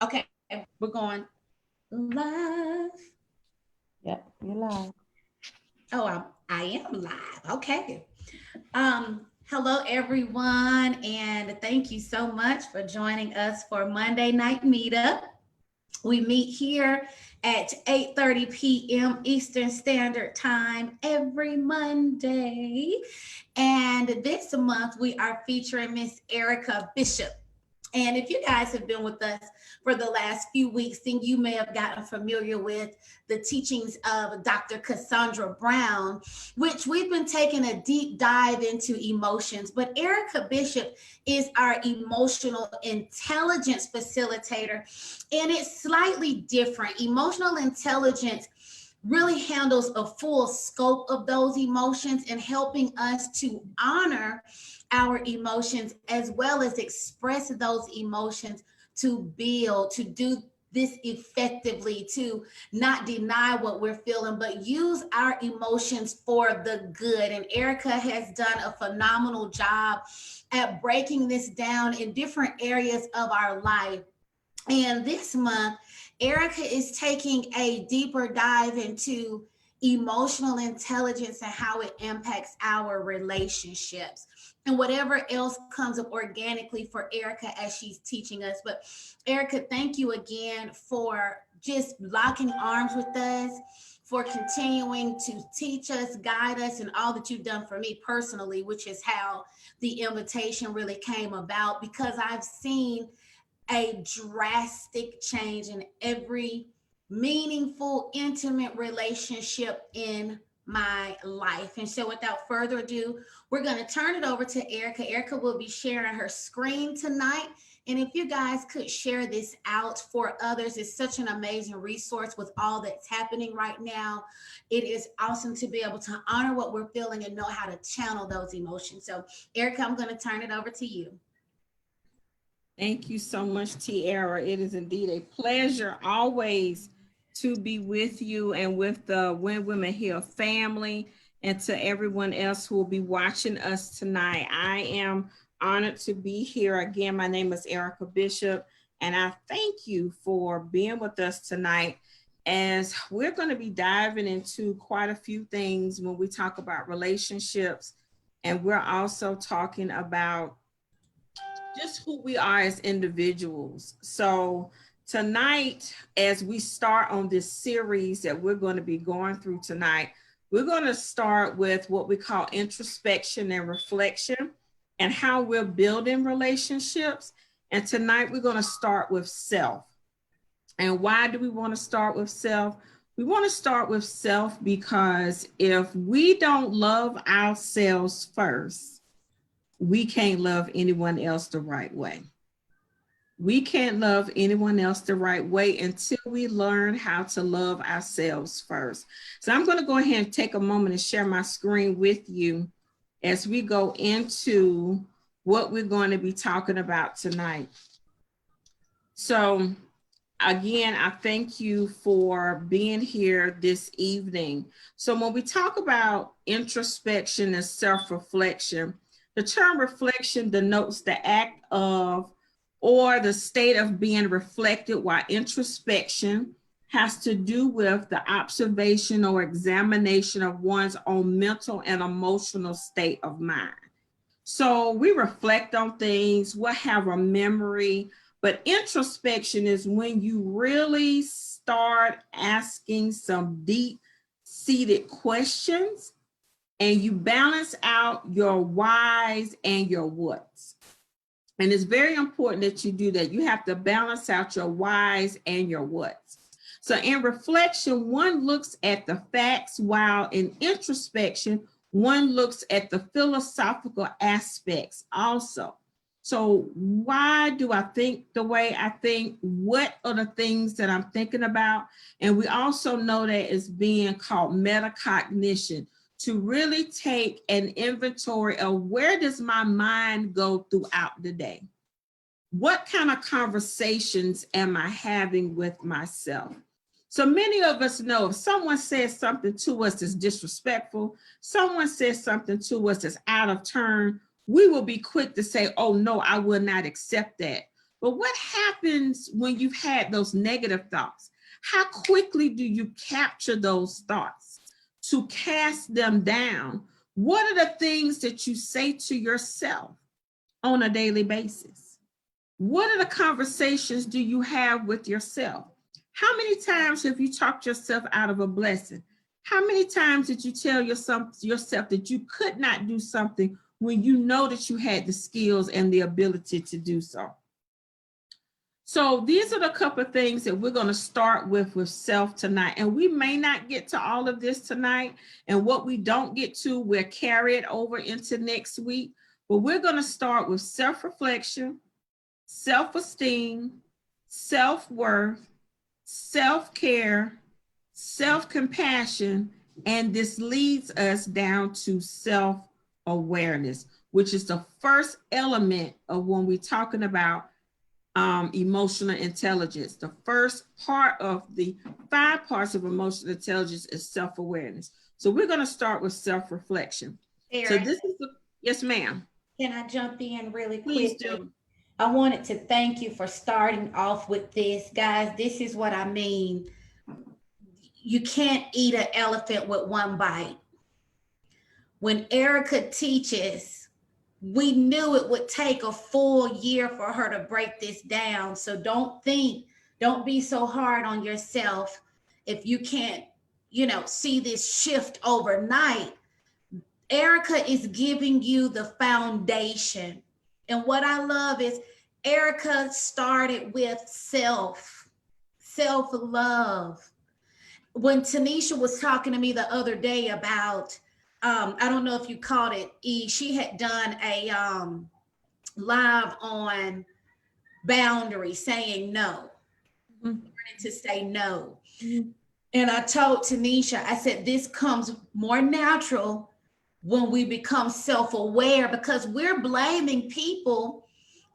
Okay, we're going live. Yep, you're live. Oh, I am live. Okay. Hello everyone, and thank you so much for joining us for Monday Night Meetup. We meet here at 8:30 p.m. Eastern Standard Time every Monday. And this month we are featuring Miss Erica Bishop. And if you guys have been with us for the last few weeks, then you may have gotten familiar with the teachings of Dr. Cassandra Brown, which we've been taking a deep dive into emotions. But Erica Bishop is our emotional intelligence facilitator, and it's slightly different. Emotional intelligence really handles a full scope of those emotions and helping us to honor our emotions as well as express those emotions, to build, to do this effectively, to not deny what we're feeling, but use our emotions for the good. And Erica has done a phenomenal job at breaking this down in different areas of our life. And this month, Erica is taking a deeper dive into emotional intelligence and how it impacts our relationships and whatever else comes up organically for Erica as she's teaching us. But Erica, thank you again for just locking arms with us, for continuing to teach us, guide us, and all that you've done for me personally, which is how the invitation really came about, because I've seen a drastic change in every meaningful, intimate relationship in my life. And so, without further ado, we're going to turn it over to Erica. Erica will be sharing her screen tonight. And if you guys could share this out for others, it's such an amazing resource with all that's happening right now. It is awesome to be able to honor what we're feeling and know how to channel those emotions. So, Erica, I'm going to turn it over to you. Thank you so much, Tiara. It is indeed a pleasure always to be with you and with the When Women Heal family, and to everyone else who will be watching us tonight. I am honored to be here. Again, my name is Erica Bishop, and I thank you for being with us tonight, as we're going to be diving into quite a few things when we talk about relationships. And we're also talking about just who we are as individuals. So tonight, as we start on this series that we're going to be going through tonight, we're going to start with what we call introspection and reflection and how we're building relationships. And tonight we're going to start with self. And why do we want to start with self? We want to start with self because if we don't love ourselves first, we can't love anyone else the right way. We can't love anyone else the right way until we learn how to love ourselves first. So I'm going to go ahead and take a moment and share my screen with you as we go into what we're going to be talking about tonight. So again, I thank you for being here this evening. So when we talk about introspection and self-reflection, the term reflection denotes the act of or the state of being reflected, while introspection has to do with the observation or examination of one's own mental and emotional state of mind. So we reflect on things, we'll have a memory, but introspection is when you really start asking some deep seated questions and you balance out your whys and your whats. And it's very important that you do that. You have to balance out your whys and your whats. So in reflection, one looks at the facts, while in introspection, one looks at the philosophical aspects also. So why do I think the way I think? What are the things that I'm thinking about? And we also know that it's being called metacognition, to really take an inventory of where does my mind go throughout the day? What kind of conversations am I having with myself? So many of us know if someone says something to us that's disrespectful, someone says something to us that's out of turn, we will be quick to say, oh no, I will not accept that. But what happens when you've had those negative thoughts? How quickly do you capture those thoughts to cast them down? What are the things that you say to yourself on a daily basis? What are the conversations do you have with yourself? How many times have you talked yourself out of a blessing? How many times did you tell yourself that you could not do something when you know that you had the skills and the ability to do so? So these are the couple of things that we're going to start with self tonight. And we may not get to all of this tonight. And what we don't get to, we'll carry it over into next week. But we're going to start with self-reflection, self-esteem, self-worth, self-care, self-compassion, and this leads us down to self-awareness, which is the first element of when we're talking about emotional intelligence. The first part of the 5 parts of emotional intelligence is self-awareness. So we're going to start with self-reflection. So this is yes, ma'am. Can I jump in really quick? Please do. I wanted to thank you for starting off with this, guys. This is what I mean. You can't eat an elephant with one bite. When Erica teaches, we knew it would take a full year for her to break this down. So don't be so hard on yourself if you can't, see this shift overnight. Erica is giving you the foundation. And what I love is Erica started with self-love. When Tanisha was talking to me the other day about, I don't know if you caught it, she had done a live on boundaries, saying no, learning to say no. And I told Tanisha, I said, this comes more natural when we become self-aware, because we're blaming people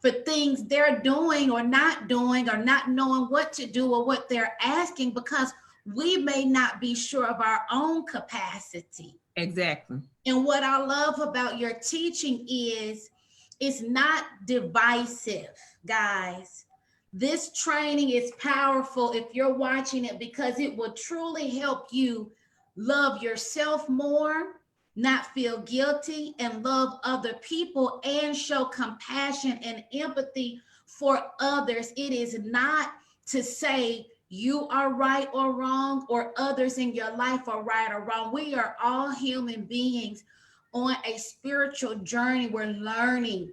for things they're doing or not knowing what to do or what they're asking, because we may not be sure of our own capacity. Exactly. And what I love about your teaching is it's not divisive, guys. This training is powerful if you're watching it, because it will truly help you love yourself more, not feel guilty, and love other people, and show compassion and empathy for others. It is not to say you are right or wrong, or others in your life are right or wrong. We are all human beings on a spiritual journey. We're learning.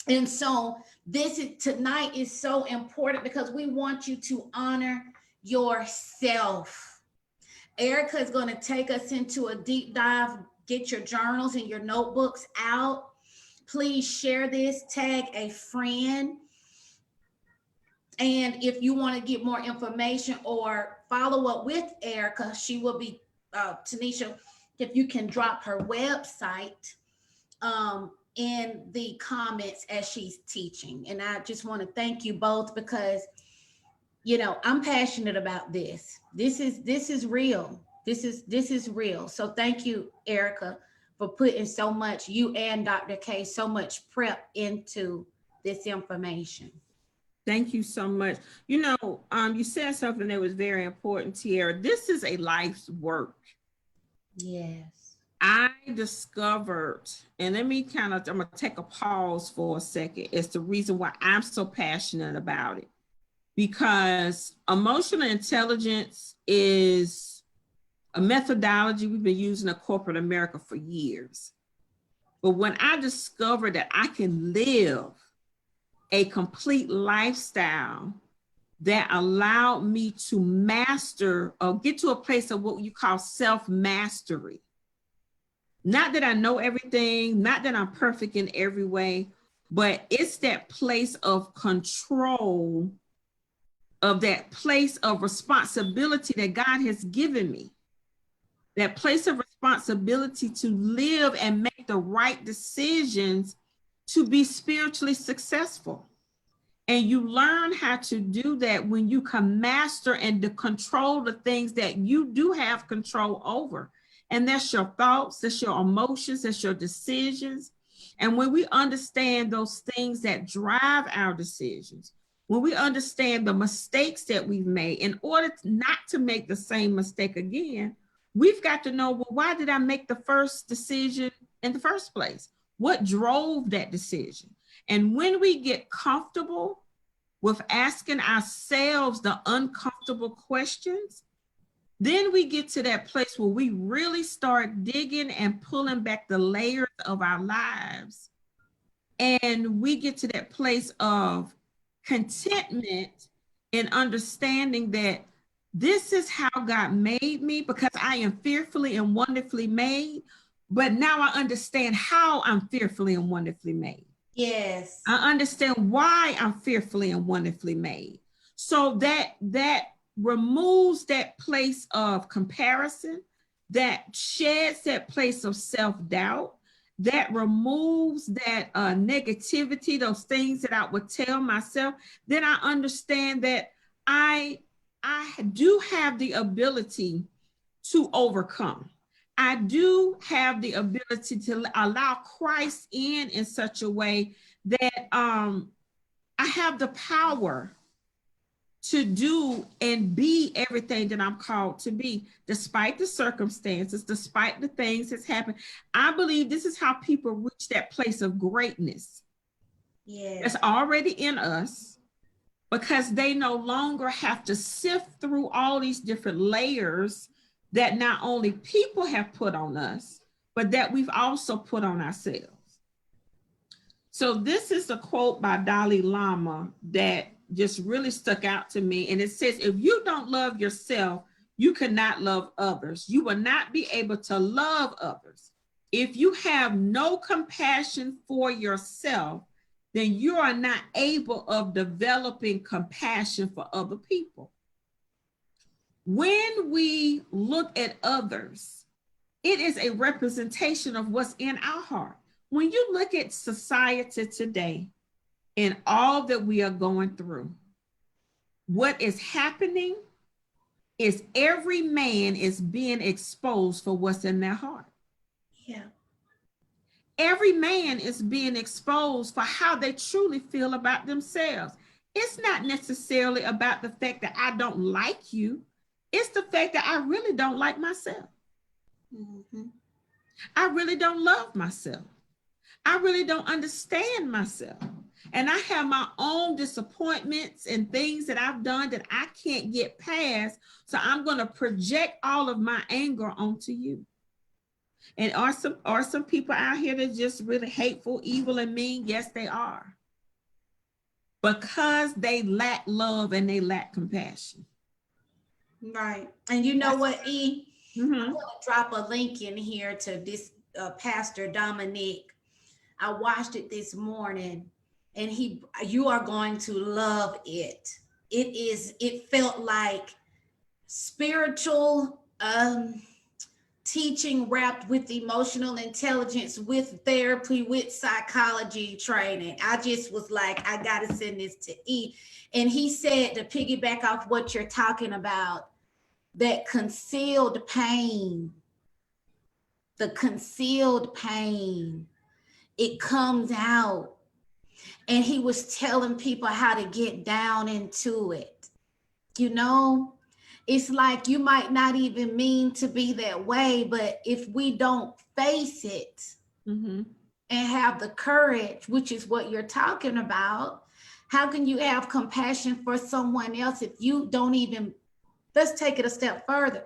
And so tonight is so important, because we want you to honor yourself. Erica is going to take us into a deep dive. Get your journals and your notebooks out. Please share this, tag a friend. And if you want to get more information or follow up with Erica, she will be, Tanisha, if you can drop her website in the comments as she's teaching. And I just want to thank you both, because, I'm passionate about this. This is real. This is real. So thank you, Erica, for putting so much, you and Dr. K, so much prep into this information. Thank you so much. You said something that was very important, Tiara. This is a life's work. Yes. I discovered, and I'm going to take a pause for a second. It's the reason why I'm so passionate about it. Because emotional intelligence is a methodology we've been using in corporate America for years. But when I discovered that I can live a complete lifestyle that allowed me to master or get to a place of what you call self-mastery. Not that I know everything, not that I'm perfect in every way, but it's that place of control, of that place of responsibility that God has given me. That place of responsibility to live and make the right decisions to be spiritually successful. And you learn how to do that when you can master and to control the things that you do have control over. And that's your thoughts, that's your emotions, that's your decisions. And when we understand those things that drive our decisions, when we understand the mistakes that we've made, in order not to make the same mistake again, we've got to know, well, why did I make the first decision in the first place? What drove that decision? And when we get comfortable with asking ourselves the uncomfortable questions, then we get to that place where we really start digging and pulling back the layers of our lives. And we get to that place of contentment and understanding that this is how God made me, because I am fearfully and wonderfully made. But now I understand how I'm fearfully and wonderfully made. Yes. I understand why I'm fearfully and wonderfully made. So that removes that place of comparison, that sheds that place of self-doubt, that removes that negativity, those things that I would tell myself. Then I understand that I do have the ability to overcome. I do have the ability to allow Christ in such a way that I have the power to do and be everything that I'm called to be, despite the circumstances, despite the things that's happened. I believe this is how people reach that place of greatness. Yeah. That's already in us, because they no longer have to sift through all these different layers that not only people have put on us, but that we've also put on ourselves. So this is a quote by Dalai Lama that just really stuck out to me. And it says, if you don't love yourself, you cannot love others. You will not be able to love others. If you have no compassion for yourself, then you are not able of developing compassion for other people. When we look at others, it is a representation of what's in our heart. When you look at society today and all that we are going through, what is happening is every man is being exposed for what's in their heart. Yeah. Every man is being exposed for how they truly feel about themselves. It's not necessarily about the fact that I don't like you. It's the fact that I really don't like myself. Mm-hmm. I really don't love myself. I really don't understand myself. And I have my own disappointments and things that I've done that I can't get past. So I'm going to project all of my anger onto you. And are some people out here that just really hateful, evil, and mean? Yes, they are. Because they lack love and they lack compassion. Right. And you know what, E? Mm-hmm. I'm going to drop a link in here to this Pastor Dominique. I watched it this morning, and you are going to love it. It felt like spiritual teaching wrapped with emotional intelligence, with therapy, with psychology training. I just was like, I gotta send this to E. And he said, to piggyback off what you're talking about, that concealed pain, the concealed pain, it comes out. And he was telling people how to get down into it. You know, it's like you might not even mean to be that way, but if we don't face it Mm-hmm. and have the courage, which is what you're talking about, how can you have compassion for someone else if you don't even, let's take it a step further,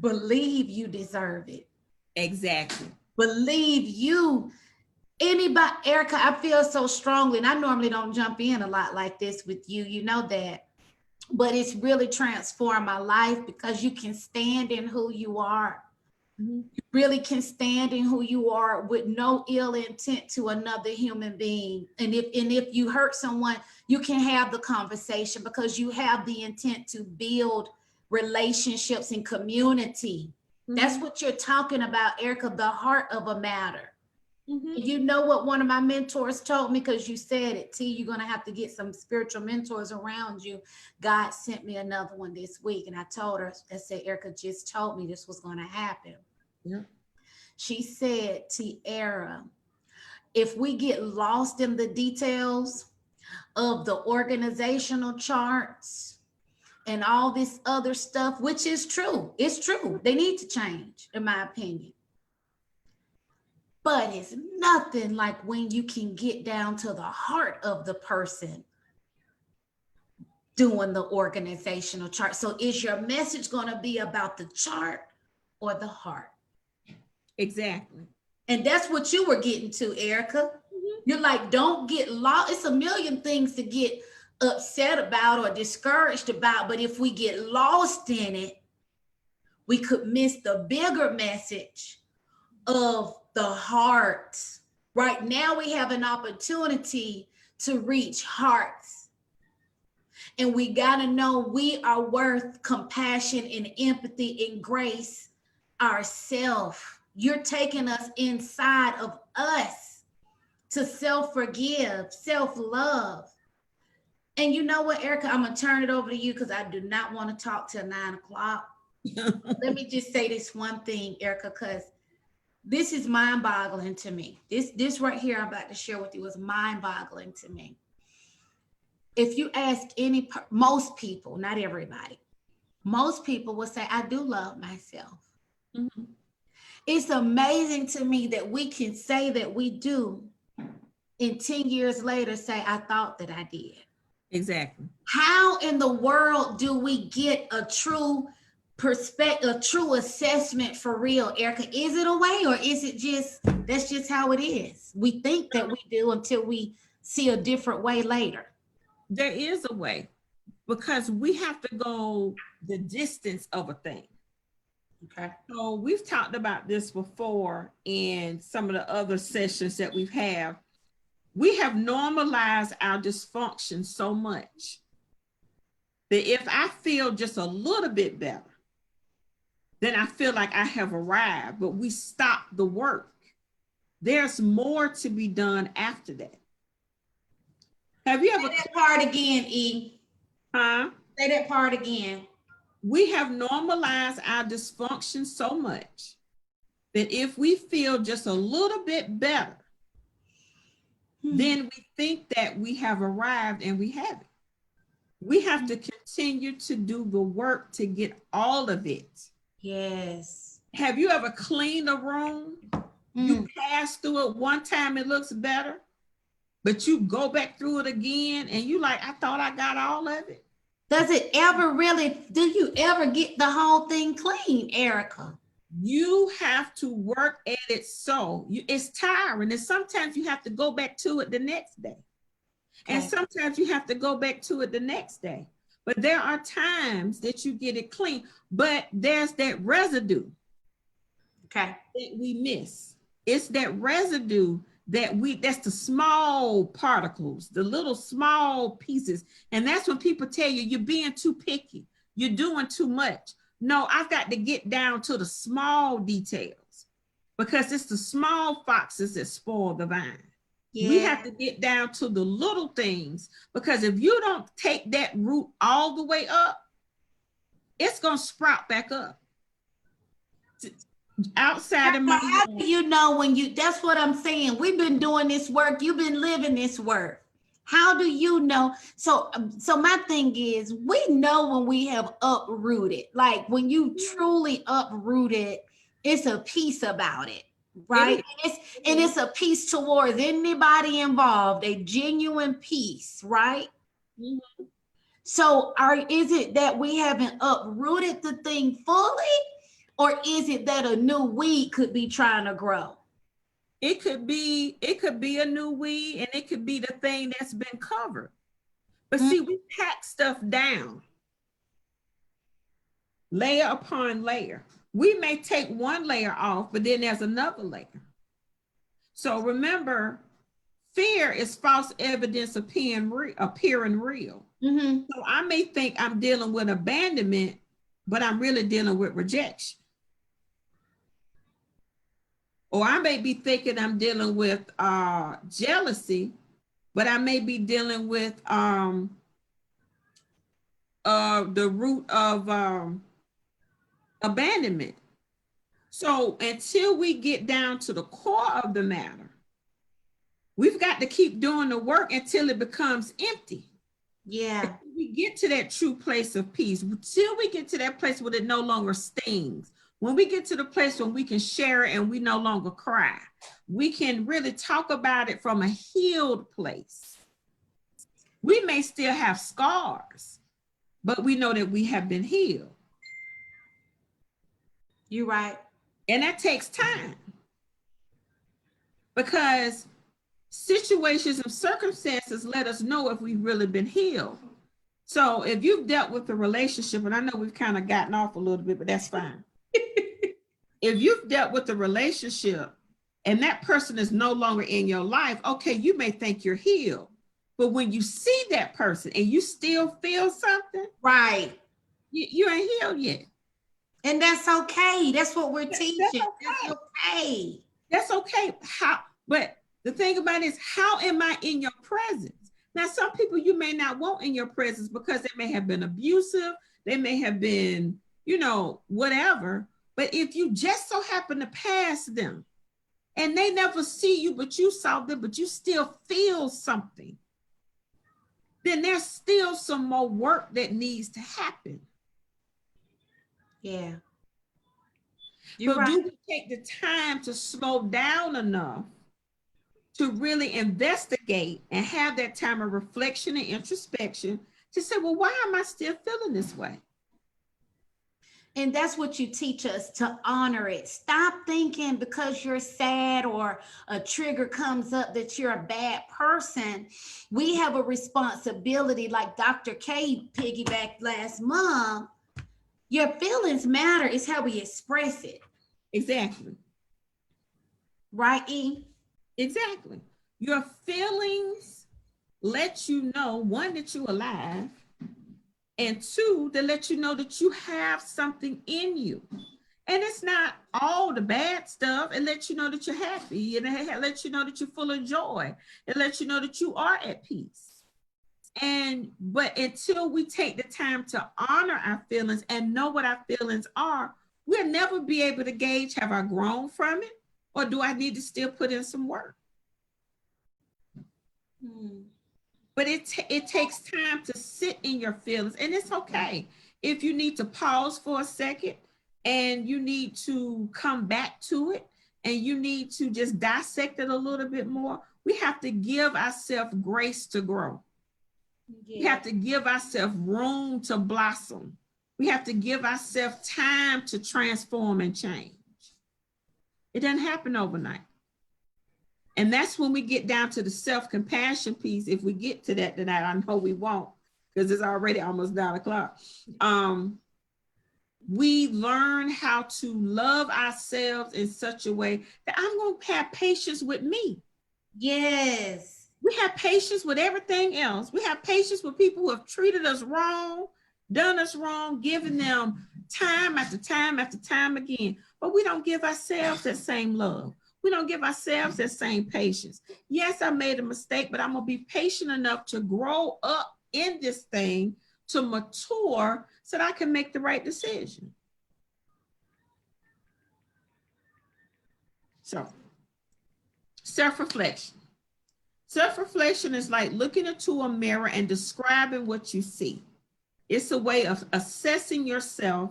believe you deserve it? Exactly. Believe you. Anybody, Erica, I feel so strongly, and I normally don't jump in a lot like this with you, you know that, but it's really transformed my life because you can stand in who you are. Mm-hmm. You really can stand in who you are with no ill intent to another human being. And if you hurt someone, you can have the conversation because you have the intent to build relationships and community. Mm-hmm. That's what you're talking about, Erica, the heart of a matter. Mm-hmm. You know what one of my mentors told me, because you said it, T, you're going to have to get some spiritual mentors around you. God sent me another one this week, and I told her, I said, Erica just told me this was going to happen. Yeah. She said, Tiara, if we get lost in the details of the organizational charts and all this other stuff, which is true, it's true, they need to change, in my opinion. But it's nothing like when you can get down to the heart of the person doing the organizational chart. So is your message going to be about the chart or the heart? Exactly. And that's what you were getting to, Erica. You're like, don't get lost. It's a million things to get upset about or discouraged about. But if we get lost in it, we could miss the bigger message of the heart. Right now, we have an opportunity to reach hearts. And we got to know we are worth compassion and empathy and grace ourselves. You're taking us inside of us to self-forgive, self-love. And you know what, Erica, I'm going to turn it over to you because I do not want to talk till 9 o'clock. Let me just say this one thing, Erica, because this is mind-boggling to me. This right here I'm about to share with you is mind-boggling to me. If you ask most people, not everybody, most people will say, I do love myself. Mm-hmm. It's amazing to me that we can say that we do, and 10 years later say, I thought that I did. Exactly. How in the world do we get a true perspective, a true assessment for real, Erica? Is it a way, or is it just, that's just how it is? We think that we do until we see a different way later. There is a way, because we have to go the distance of a thing. Okay. So we've talked about this before in some of the other sessions that we've had. We have normalized our dysfunction so much that if I feel just a little bit better, then I feel like I have arrived, but we stop the work. There's more to be done after that. Have you ever— Say that part again, E? Huh? Say that part again. We have normalized our dysfunction so much that if we feel just a little bit better, then we think that we have arrived, and we haven't. We have to continue to do the work to get all of it. Yes. Have you ever cleaned a room? You pass through it one time, it looks better, but you go back through it again and you like, I thought I got all of it. Does it ever really, do you ever get the whole thing clean, Erica? You have to work at it, so it's tiring, and sometimes you have to go back to it the next day. Okay. And sometimes you have to go back to it the next day. But there are times that you get it clean, but there's that residue. Okay. That we miss. It's that residue that's the small particles, the little small pieces. And that's when people tell you, you're being too picky, you're doing too much. No, I've got to get down to the small details, because it's the small foxes that spoil the vine. Yeah. We have to get down to the little things, because if you don't take that root all the way up, it's going to sprout back up. Outside of my— How do you know when you— that's what I'm saying. We've been doing this work. You've been living this work. How do you know? So my thing is, we know when we have uprooted, like when you truly uprooted, it's a piece about it, right? And it's a piece towards anybody involved, a genuine piece, right? Mm-hmm. So is it that we haven't uprooted the thing fully? Or is it that a new weed could be trying to grow? It could be a new weed, and it could be the thing that's been covered. But see, we pack stuff down, layer upon layer. We may take one layer off, but then there's another layer. So remember, fear is false evidence appearing real. Mm-hmm. So I may think I'm dealing with abandonment, but I'm really dealing with rejection. Or I may be thinking I'm dealing with jealousy, but I may be dealing with the root of abandonment. So until we get down to the core of the matter, We've got to keep doing the work until it becomes empty. Yeah. Until we get to that true place of peace, till we get to that place where it no longer stings. When we get to the place when we can share it and we no longer cry, we can really talk about it from a healed place. We may still have scars, but we know that we have been healed. You're right. And that takes time, because situations and circumstances let us know if we've really been healed. So if you've dealt with a relationship, and I know we've kind of gotten off a little bit, but that's fine. If you've dealt with a relationship and that person is no longer in your life, okay, you may think you're healed. But when you see that person and you still feel something, right, you ain't healed yet. And that's okay. That's what we're teaching. That's okay. That's okay. But the thing about it is, how am I in your presence? Now, some people you may not want in your presence because they may have been abusive. They may have been, whatever. But if you just so happen to pass them and they never see you, but you saw them, but you still feel something, then there's still some more work that needs to happen. Yeah. But right. Do we take the time to slow down enough to really investigate and have that time of reflection and introspection to say, well, why am I still feeling this way? And that's what you teach us, to honor it. Stop thinking because you're sad or a trigger comes up that you're a bad person. We have a responsibility, like Dr. K piggybacked last month. Your feelings matter. It's how we express it. Exactly. Right, E? Exactly. Your feelings let you know, one, that you're alive, and two, to let you know that you have something in you. And it's not all the bad stuff. It lets you know that you're happy, and it lets you know that you're full of joy. It lets you know that you are at peace. But until we take the time to honor our feelings and know what our feelings are, we'll never be able to gauge, have I grown from it, or do I need to still put in some work? But it takes time to sit in your feelings, and it's okay if you need to pause for a second and you need to come back to it and you need to just dissect it a little bit more. We have to give ourselves grace to grow. Yeah. We have to give ourselves room to blossom. We have to give ourselves time to transform and change. It doesn't happen overnight. And that's when we get down to the self-compassion piece. If we get to that tonight, I know we won't, because it's already almost 9:00. We learn how to love ourselves in such a way that I'm going to have patience with me. Yes. We have patience with everything else. We have patience with people who have treated us wrong, done us wrong, giving them time after time after time again. But we don't give ourselves that same love. We don't give ourselves that same patience. Yes, I made a mistake, but I'm going to be patient enough to grow up in this thing, to mature, so that I can make the right decision. So, self-reflection. Self-reflection is like looking into a mirror and describing what you see. It's a way of assessing yourself,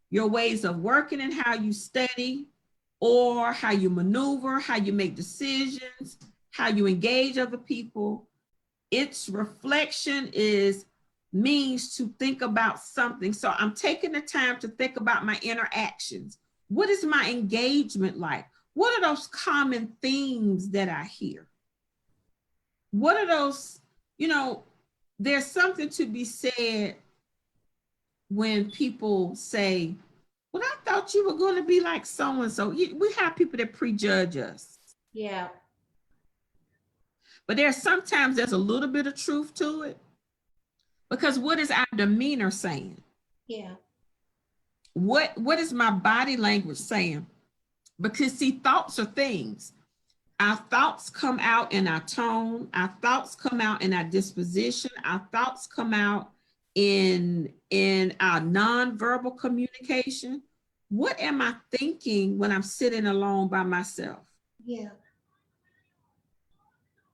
your ways of working and how you study, or how you maneuver, how you make decisions, how you engage other people. Its reflection means to think about something. So I'm taking the time to think about my interactions. What is my engagement like? What are those common themes that I hear? What are those, there's something to be said when people say, well, I thought you were going to be like so-and-so. We have people that prejudge us. Yeah. But sometimes there's a little bit of truth to it. Because what is our demeanor saying? Yeah. What is my body language saying? Because see, thoughts are things. Our thoughts come out in our tone. Our thoughts come out in our disposition. Our thoughts come out in our nonverbal communication. What am I thinking when I'm sitting alone by myself? Yeah.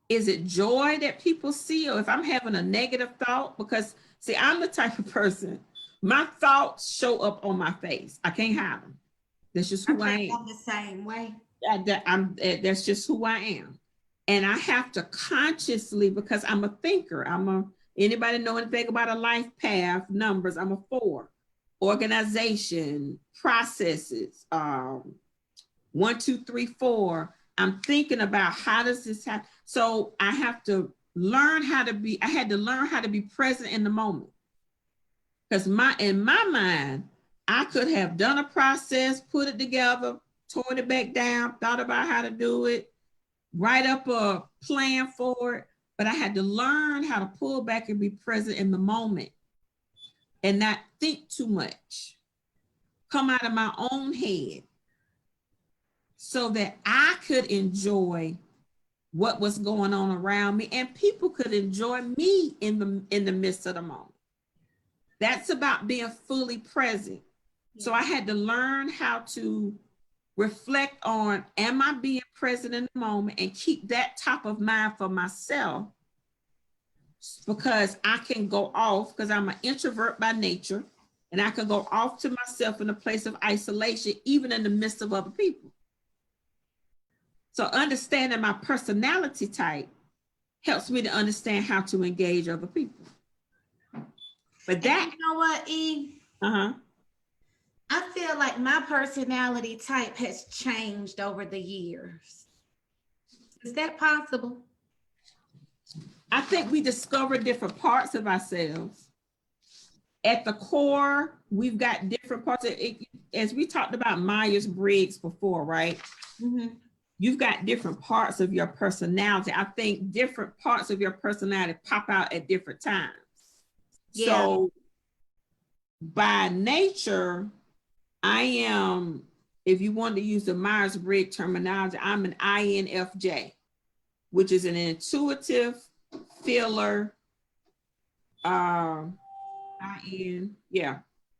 is it joy that people see, or if I'm having a negative thought? Because see, I'm the type of person, my thoughts show up on my face. I can't hide them. That's just who I am. I'm the same way. That's just who I am. And I have to consciously, because I'm a thinker, anybody know anything about a life path, numbers, I'm a 4. Organization, processes, 1, 2, 3, 4. I'm thinking about how does this happen? So I have to learn how to be, I had to learn how to be present in the moment. Because in my mind, I could have done a process, put it together, torn it back down, thought about how to do it, write up a plan for it, but I had to learn how to pull back and be present in the moment and not think too much, come out of my own head so that I could enjoy what was going on around me and people could enjoy me in the midst of the moment. That's about being fully present. So I had to learn how to reflect on, am I being present in the moment, and keep that top of mind for myself, because I can go off, because I'm an introvert by nature, and I can go off to myself in a place of isolation, even in the midst of other people. So understanding my personality type helps me to understand how to engage other people. But that, you know what, E? I feel like my personality type has changed over the years. Is that possible? I think we discover different parts of ourselves. At the core, we've got different parts of it. As we talked about Myers-Briggs before, right? Mm-hmm. You've got different parts of your personality. I think different parts of your personality pop out at different times. Yeah. So by nature, I am, if you want to use the Myers-Briggs terminology, I'm an INFJ, which is an intuitive feeler,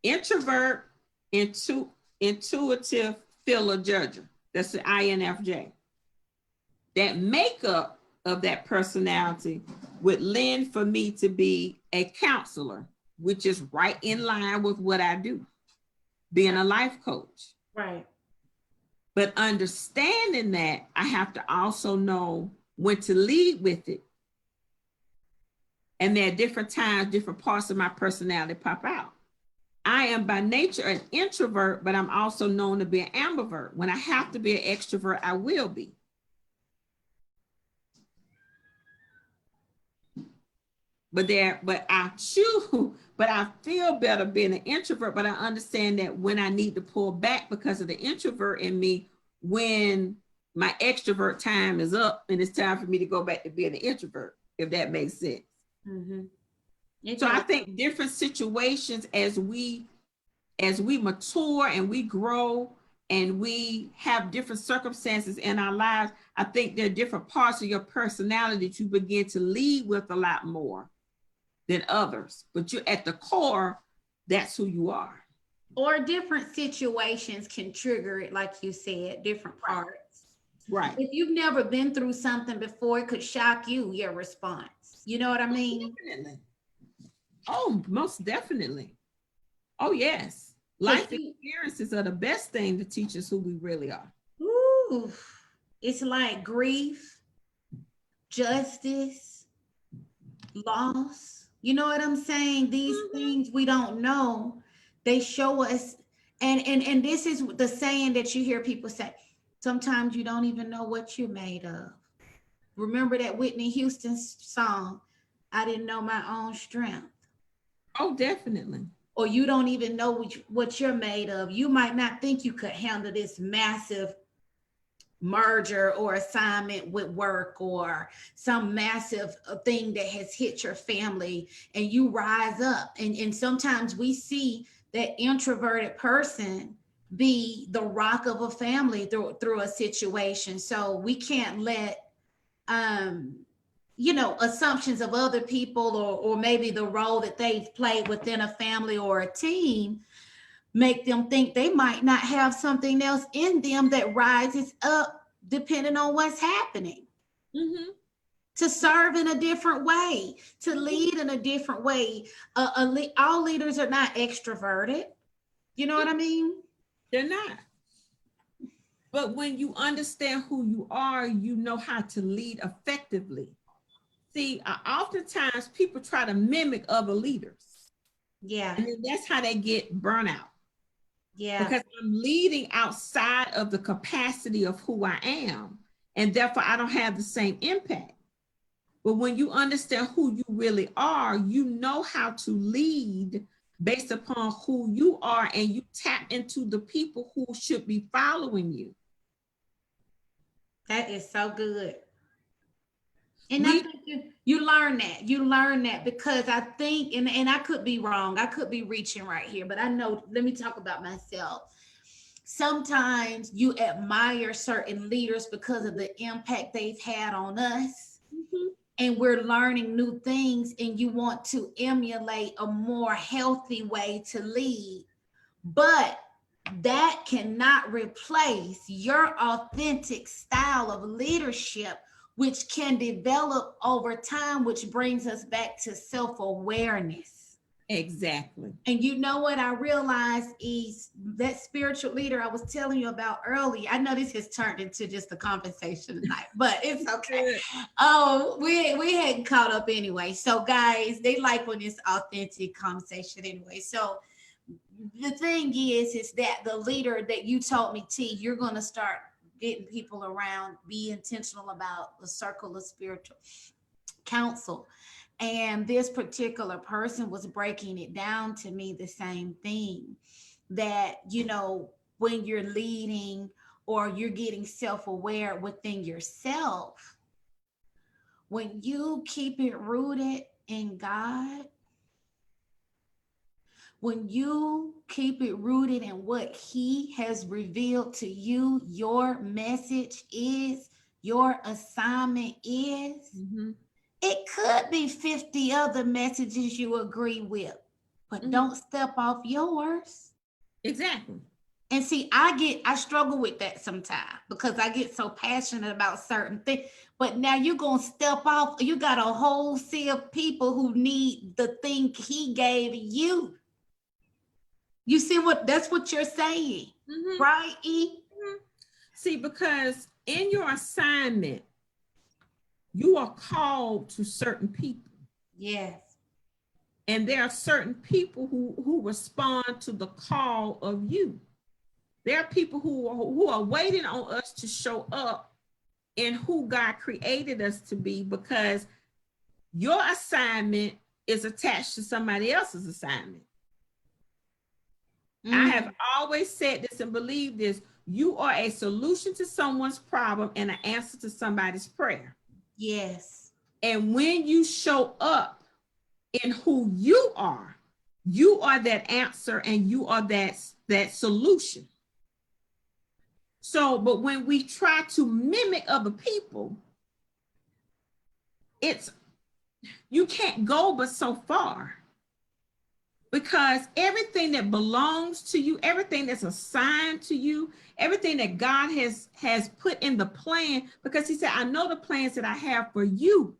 introvert, intuitive feeler judger. That's the INFJ. That makeup of that personality would lend for me to be a counselor, which is right in line with what I do, being a life coach. Right. But understanding that, I have to also know when to lead with it. And there are different times, different parts of my personality pop out. I am by nature an introvert, but I'm also known to be an ambivert. When I have to be an extrovert, I will be. But I feel better being an introvert, but I understand that when I need to pull back because of the introvert in me, when my extrovert time is up and it's time for me to go back to being an introvert, if that makes sense. Mm-hmm. So I think different situations as we mature and we grow and we have different circumstances in our lives, I think there are different parts of your personality that you begin to lead with a lot more than others. But you're at the core, that's who you are. Or different situations can trigger it, like you said, different parts. Right. If you've never been through something before, it could shock you, your response. You know what I mean? Definitely. Oh, most definitely. Oh, yes. Life experiences are the best thing to teach us who we really are. Ooh, it's like grief, justice, loss. You know what I'm saying? These things we don't know, they show us. And this is the saying that you hear people say, sometimes you don't even know what you're made of. Remember that Whitney Houston song, I didn't know my own strength. Oh, definitely. Or you don't even know what you're made of. You might not think you could handle this massive merger or assignment with work or some massive thing that has hit your family, and you rise up. And sometimes we see that introverted person be the rock of a family through a situation. So we can't let assumptions of other people or maybe the role that they've played within a family or a team make them think they might not have something else in them that rises up depending on what's happening. Mm-hmm. to serve in a different way, to lead in a different way. All leaders are not extroverted. You know what I mean? They're not. But when you understand who you are, you know how to lead effectively. See, oftentimes people try to mimic other leaders. Yeah. And then that's how they get burnout. Yeah. Because I'm leading outside of the capacity of who I am. And therefore, I don't have the same impact. But when you understand who you really are, you know how to lead based upon who you are, and you tap into the people who should be following you. That is so good. And I think you learn that. You learn that because I think, and I could be wrong. I could be reaching right here, but I know, let me talk about myself. Sometimes you admire certain leaders because of the impact they've had on us. Mm-hmm. And we're learning new things, and you want to emulate a more healthy way to lead. But that cannot replace your authentic style of leadership, which can develop over time, which brings us back to self-awareness. Exactly. And you know what I realized is that spiritual leader I was telling you about earlier. I know this has turned into just a conversation tonight, but it's okay. Oh, we hadn't caught up anyway. So guys, they like when it's authentic conversation anyway. So the thing is that the leader that you told me, T, you're going to start getting people around, be intentional about the circle of spiritual counsel. And this particular person was breaking it down to me the same thing, that, you know, when you're leading or you're getting self-aware within yourself, when you keep it rooted in God, when you keep it rooted in what he has revealed to you, your message is, your assignment is, mm-hmm. It could be 50 other messages you agree with, but Mm-hmm. don't step off yours. Exactly. And see, I struggle with that sometimes because I get so passionate about certain things. But now you're going to step off. You got a whole sea of people who need the thing he gave you. You see that's what you're saying, mm-hmm. right, E? Mm-hmm. See, because in your assignment, you are called to certain people. Yes. And there are certain people who respond to the call of you. There are people who are waiting on us to show up in who God created us to be, because your assignment is attached to somebody else's assignment. Mm-hmm. I have always said this and believed this. You are a solution to someone's problem and an answer to somebody's prayer. Yes. And when you show up in who you are that answer, and you are that solution. So, but when we try to mimic other people, you can't go but so far, because everything that belongs to you, everything that's assigned to you, everything that God has put in the plan, because he said, I know the plans that I have for you,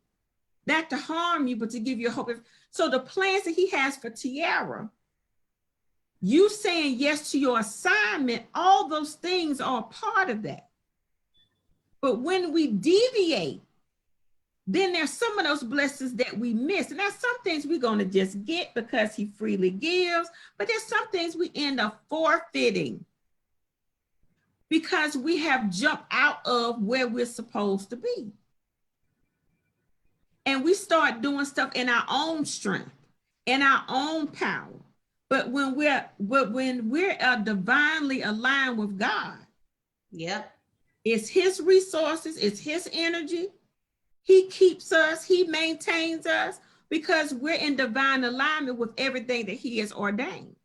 not to harm you, but to give you hope. So the plans that he has for Tiara, you saying yes to your assignment, all those things are a part of that. But when we deviate, then there's some of those blessings that we miss. And there's some things we're going to just get because he freely gives, but there's some things we end up forfeiting because we have jumped out of where we're supposed to be. And we start doing stuff in our own strength, in our own power. But when we're divinely aligned with God, yep, it's his resources, it's his energy. He keeps us, he maintains us, because we're in divine alignment with everything that he has ordained.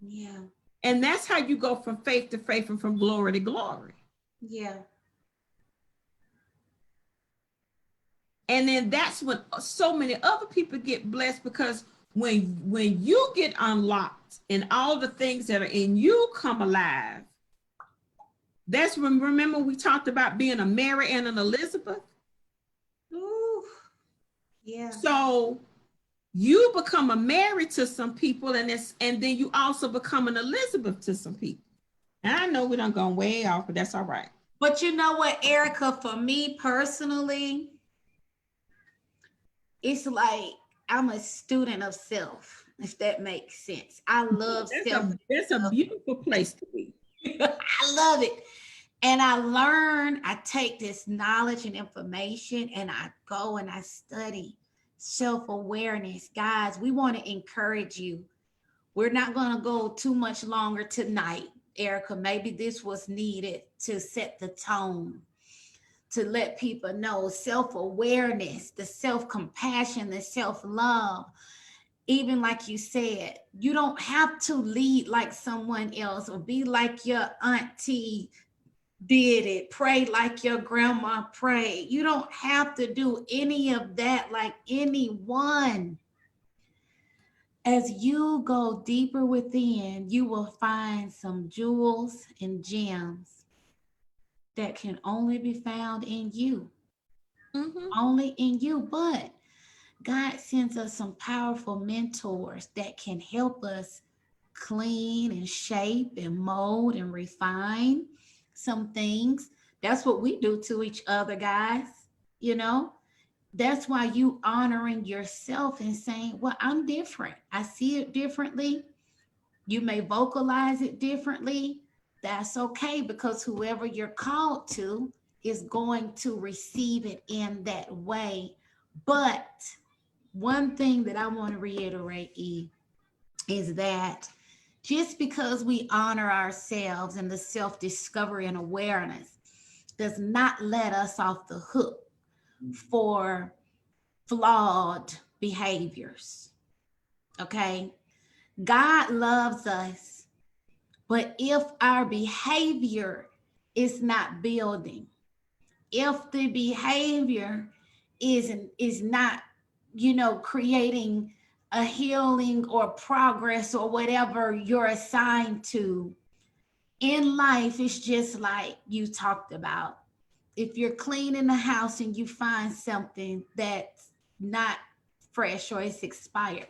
Yeah. And that's how you go from faith to faith and from glory to glory. Yeah. And then that's when so many other people get blessed, because when you get unlocked and all the things that are in you come alive, that's when, remember we talked about being a Mary and an Elizabeth? Yeah. So you become a Mary to some people, and then you also become an Elizabeth to some people. And I know we done gone way off, but that's all right. But you know what, Erica, for me personally, it's like I'm a student of self, if that makes sense. I love self. That's a beautiful place to be. I love it. And I take this knowledge and information and I go and I study self-awareness. Guys, we want to encourage you. We're not going to go too much longer tonight, Erica. Maybe this was needed to set the tone, to let people know self-awareness, the self-compassion, the self-love. Even like you said, you don't have to lead like someone else or be like your auntie did it, pray like your grandma prayed. You don't have to do any of that like anyone. As you go deeper within, you will find some jewels and gems that can only be found in you. Mm-hmm. Only in you. But God sends us some powerful mentors that can help us clean and shape and mold and refine some things. That's what we do to each other, guys. You know, that's why you honoring yourself and saying, well, I'm different. I see it differently. You may vocalize it differently. That's okay, because whoever you're called to is going to receive it in that way. But one thing that I want to reiterate, is that just because we honor ourselves and the self-discovery and awareness does not let us off the hook for flawed behaviors. Okay? God loves us, but if our behavior is not building, if the behavior is not, creating a healing or progress or whatever you're assigned to in life, it's just like you talked about. If you're cleaning the house and you find something that's not fresh or it's expired,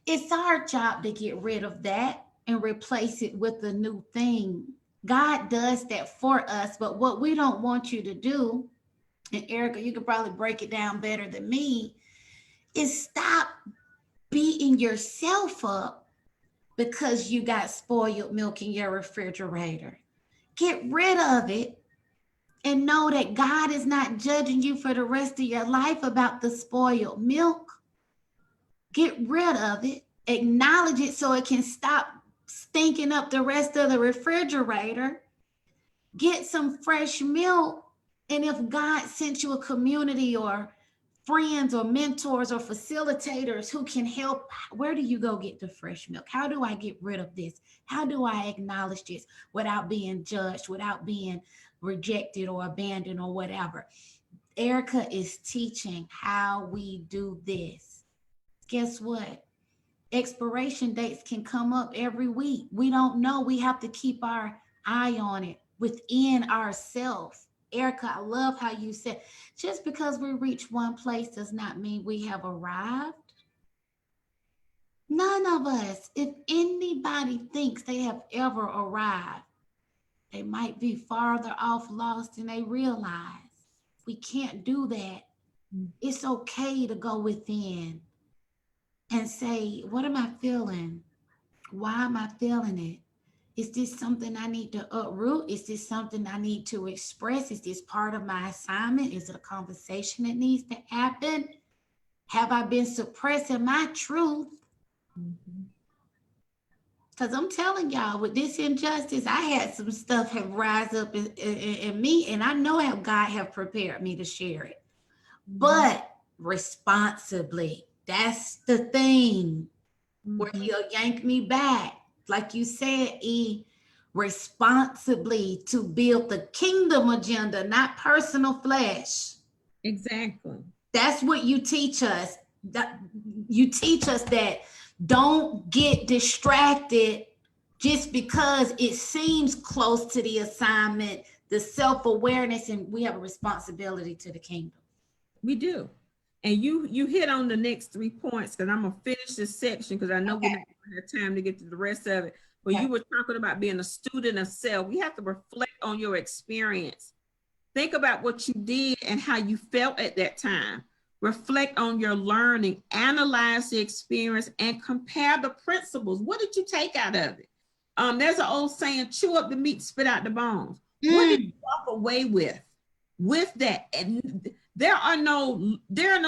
it's our job to get rid of that and replace it with a new thing. God does that for us, but what we don't want you to do, and Erica, you could probably break it down better than me, is stop beating yourself up because you got spoiled milk in your refrigerator. Get rid of it and know that God is not judging you for the rest of your life about the spoiled milk. Get rid of it, acknowledge it so it can stop stinking up the rest of the refrigerator. Get some fresh milk. And if God sent you a community or friends or mentors or facilitators who can help, where do you go get the fresh milk? How do I get rid of this? How do I acknowledge this without being judged, without being rejected or abandoned or whatever? Erica is teaching how we do this. Guess what? Expiration dates can come up every week. We don't know. We have to keep our eye on it within ourselves. Erica, I love how you said, just because we reach one place does not mean we have arrived. None of us, if anybody thinks they have ever arrived, they might be farther off lost than they realize. We can't do that. It's okay to go within and say, what am I feeling? Why am I feeling it? Is this something I need to uproot? Is this something I need to express? Is this part of my assignment? Is it a conversation that needs to happen? Have I been suppressing my truth? Because I'm telling y'all, with this injustice, I had some stuff have rise up in me, and I know how God have prepared me to share it. But responsibly, that's the thing, where he'll yank me back. Like you said, responsibly to build the kingdom agenda, not personal flesh. Exactly. That's what you teach us. You teach us that don't get distracted just because it seems close to the assignment, the self-awareness, and we have a responsibility to the kingdom. We do. And you hit on the next 3 points, because I'm gonna finish this section because I know we're not gonna have time to get to the rest of it. But you were talking about being a student of self. We have to reflect on your experience. Think about what you did and how you felt at that time. Reflect on your learning, analyze the experience, and compare the principles. What did you take out of it? There's an old saying, chew up the meat, spit out the bones. What did you walk away with that? And there are no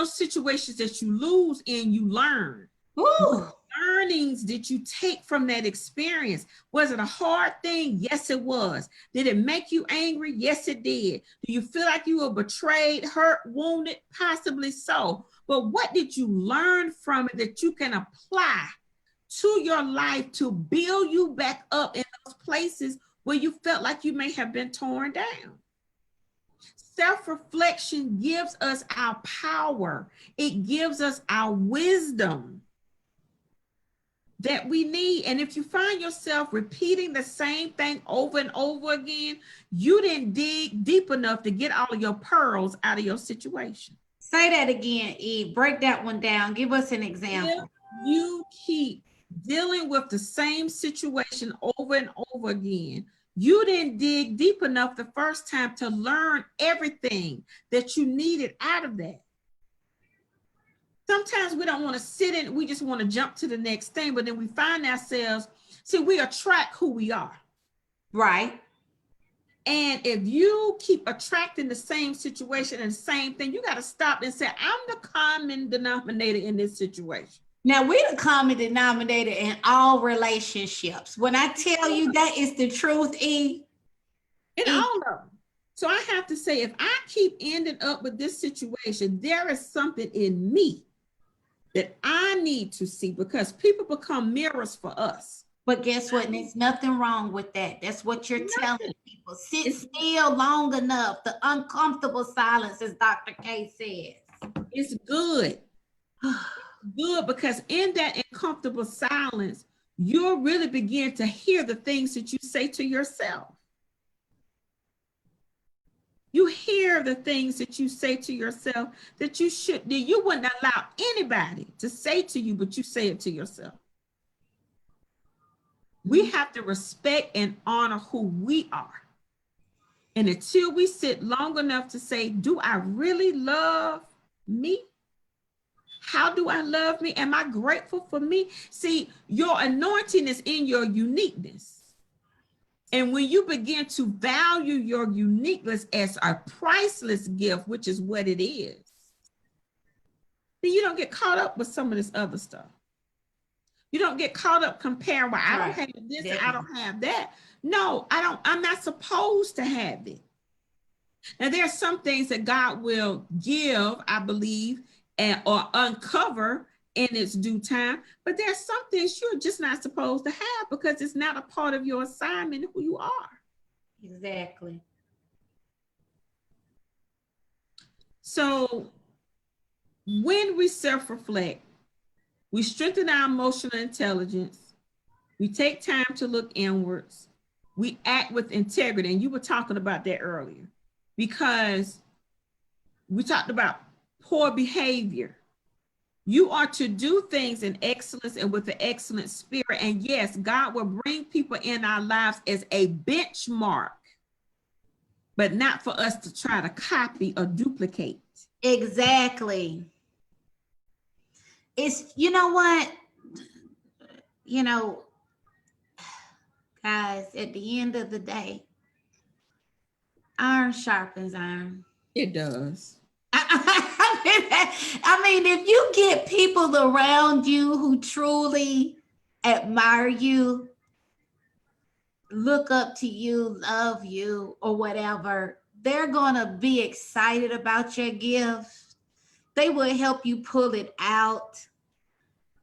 situations that you lose and you learn. What learnings did you take from that experience? Was it a hard thing? Yes, it was. Did it make you angry? Yes, it did. Do you feel like you were betrayed, hurt, wounded? Possibly so. But what did you learn from it that you can apply to your life to build you back up in those places where you felt like you may have been torn down? Self-reflection gives us our power. It gives us our wisdom that we need. And if you find yourself repeating the same thing over and over again, you didn't dig deep enough to get all of your pearls out of your situation. Say that again, Eve. Break that one down. Give us an example. If you keep dealing with the same situation over and over again, you didn't dig deep enough the first time to learn everything that you needed out of that. Sometimes we don't want to sit in, we just want to jump to the next thing, but then we find ourselves, see, we attract who we are. Right. And if you keep attracting the same situation and the same thing, you got to stop and say, I'm the common denominator in this situation. Now, we're the common denominator in all relationships. When I tell you that is the truth, E. In all of them. So I have to say, if I keep ending up with this situation, there is something in me that I need to see, because people become mirrors for us. But guess what? There's nothing wrong with that. That's what you're telling people. Sit still long enough. The uncomfortable silence, as Dr. K says. It's good. Good, because in that uncomfortable silence, you'll really begin to hear the things that you say to yourself. You hear the things that you say to yourself that you wouldn't allow anybody to say to you, but you say it to yourself. We have to respect and honor who we are. And until we sit long enough to say, do I really love me? How do I love me? Am I grateful for me? See, your anointing is in your uniqueness. And when you begin to value your uniqueness as a priceless gift, which is what it is, then you don't get caught up with some of this other stuff. You don't get caught up comparing, well, I don't have this and I don't have that. No, I'm not supposed to have it. Now, there are some things that God will give, I believe, or uncover in its due time, but there's some things you're just not supposed to have because it's not a part of your assignment, who you are. Exactly. So when we self-reflect, we strengthen our emotional intelligence, we take time to look inwards, we act with integrity, and you were talking about that earlier, because we talked about poor behavior. You are to do things in excellence and with an excellent spirit. And yes, God will bring people in our lives as a benchmark, but not for us to try to copy or duplicate. Exactly. It's, you know what? You know, guys, at the end of the day, iron sharpens iron. It does. I mean, if you get people around you who truly admire you, look up to you, love you, or whatever, they're going to be excited about your gift. They will help you pull it out.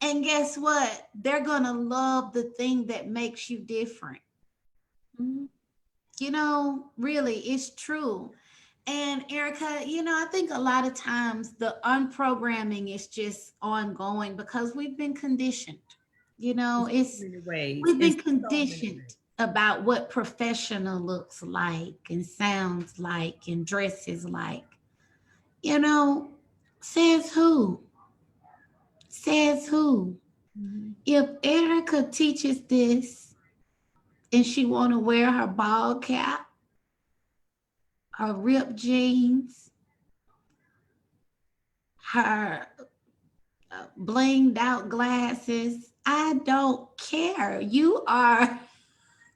And guess what? They're going to love the thing that makes you different. Mm-hmm. You know, really, it's true. And Erica, you know, I think a lot of times the unprogramming is just ongoing because we've been conditioned. You know, we've been conditioned about what professional looks like and sounds like and dresses like. You know, Says who? Says who? If Erica teaches this and she want to wear her ball cap, her ripped jeans, her blinged out glasses, I don't care. You are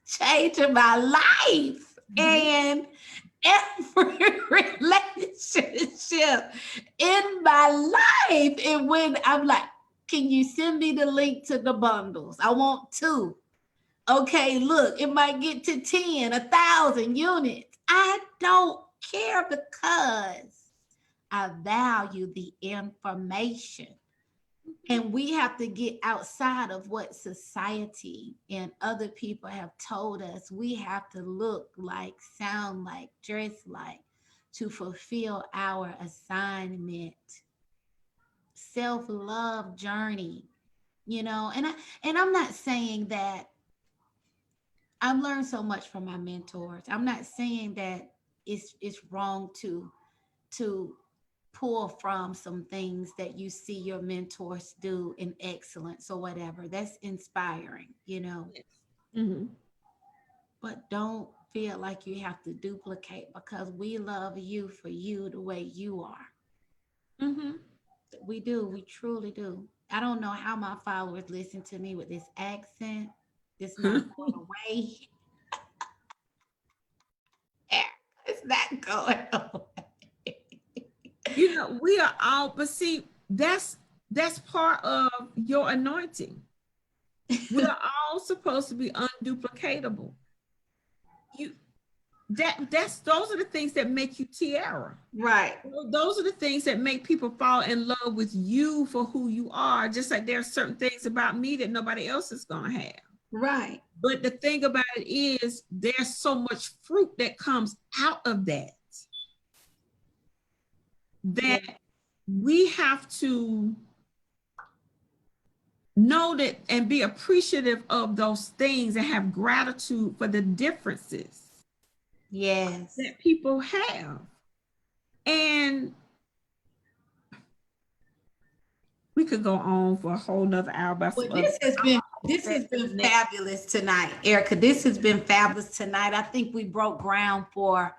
changing my life. And every relationship in my life, and when I'm like, can you send me the link to the bundles? I want 2. Okay, look, it might get to 10, 1,000 units. I don't care because I value the information. And we have to get outside of what society and other people have told us. We have to look like, sound like, dress like to fulfill our assignment. Self-love journey, and I'm not saying that I've learned so much from my mentors. I'm not saying that it's wrong to pull from some things that you see your mentors do in excellence or whatever. That's inspiring, Mm-hmm. but don't feel like you have to duplicate because we love you for you the way you are. Mm-hmm. We do. We truly do. I don't know how my followers listen to me with this accent. It's not going away. It's not going away. We are all, but see, that's part of your anointing. We are all supposed to be unduplicatable. Those are the things that make you Tiara. Right. Those are the things that make people fall in love with you for who you are. Just like there are certain things about me that nobody else is gonna have. Right. But the thing about it is there's so much fruit that comes out of that we have to know that and be appreciative of those things and have gratitude for the differences that people have. And we could go on for a whole nother hour about this has been fabulous tonight, Erica. This has been fabulous tonight. I think we broke ground for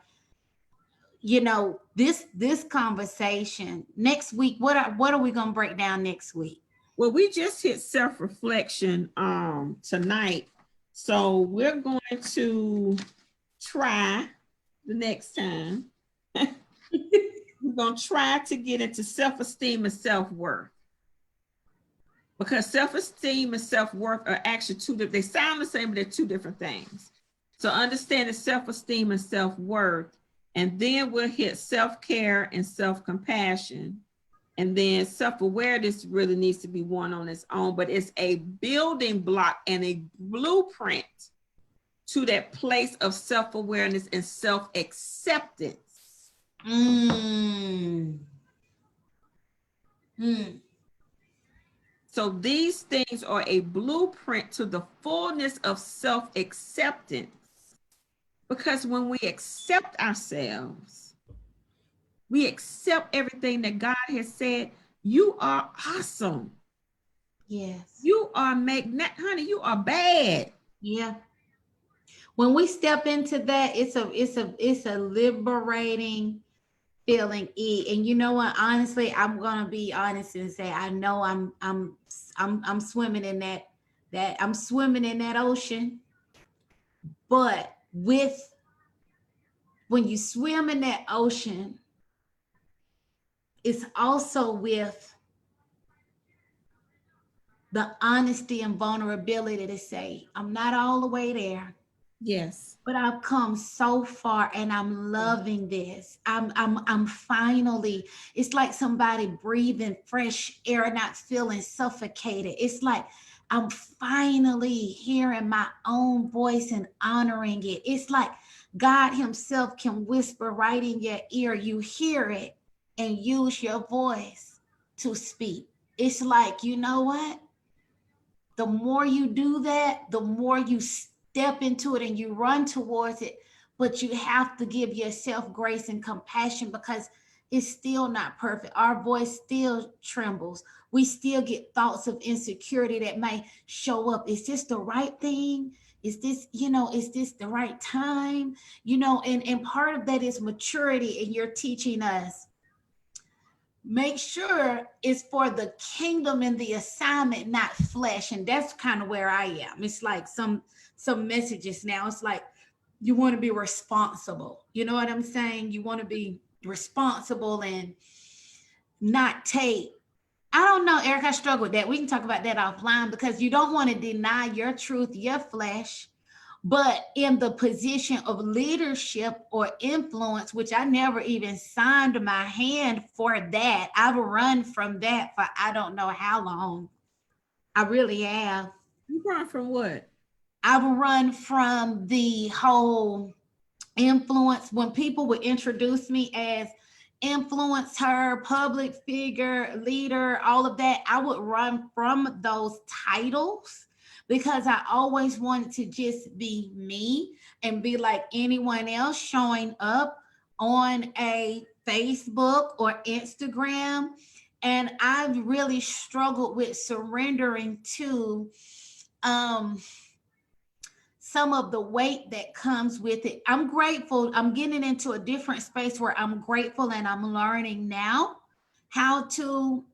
this conversation. Next week, what are we gonna break down next week? Well, we just hit self-reflection tonight, so we're going to try the next time. We're going to try to get into self-esteem and self-worth, because self-esteem and self-worth are actually they sound the same, but they're 2 different things. So understanding self-esteem and self-worth, and then we'll hit self-care and self-compassion. And then self-awareness really needs to be one on its own, but it's a building block and a blueprint to that place of self-awareness and self-acceptance. So these things are a blueprint to the fullness of self-acceptance. Because when we accept ourselves, we accept everything that God has said. You are awesome. Yes. You are honey, you are bad. Yeah. When we step into that, it's a liberating feeling. And you know what? Honestly, I'm gonna be honest and say I know I'm swimming in that I'm swimming in that ocean. But when you swim in that ocean, it's also with the honesty and vulnerability to say, I'm not all the way there. Yes. But I've come so far and I'm loving this. I'm finally, it's like somebody breathing fresh air, not feeling suffocated. It's like I'm finally hearing my own voice and honoring it. It's like God himself can whisper right in your ear. You hear it and use your voice to speak. It's like, you know what? The more you do that, the more you step into it and you run towards it. But you have to give yourself grace and compassion, because It's still not perfect. Our voice still trembles. We still get thoughts of insecurity that may show up. Is this the right thing? Is this, is this the right time? And part of that is maturity. And you're teaching us, make sure it's for the kingdom and the assignment, not flesh. And that's kind of where I am. It's like some messages now. It's like you want to be responsible. You know what I'm saying? You want to be responsible and not take. I don't know, Eric, I struggle with that. We can talk about that offline, because you don't want to deny your truth, your flesh, but in the position of leadership or influence, which I never even signed my hand for that. I've run from that for I don't know how long. I really have. You run from what? I've run from the whole influence. When people would introduce me as influencer, public figure, leader, all of that, I would run from those titles, because I always wanted to just be me and be like anyone else, showing up on a Facebook or Instagram. And I've really struggled with surrendering to some of the weight that comes with it. I'm grateful. I'm getting into a different space where I'm grateful, and I'm learning now how to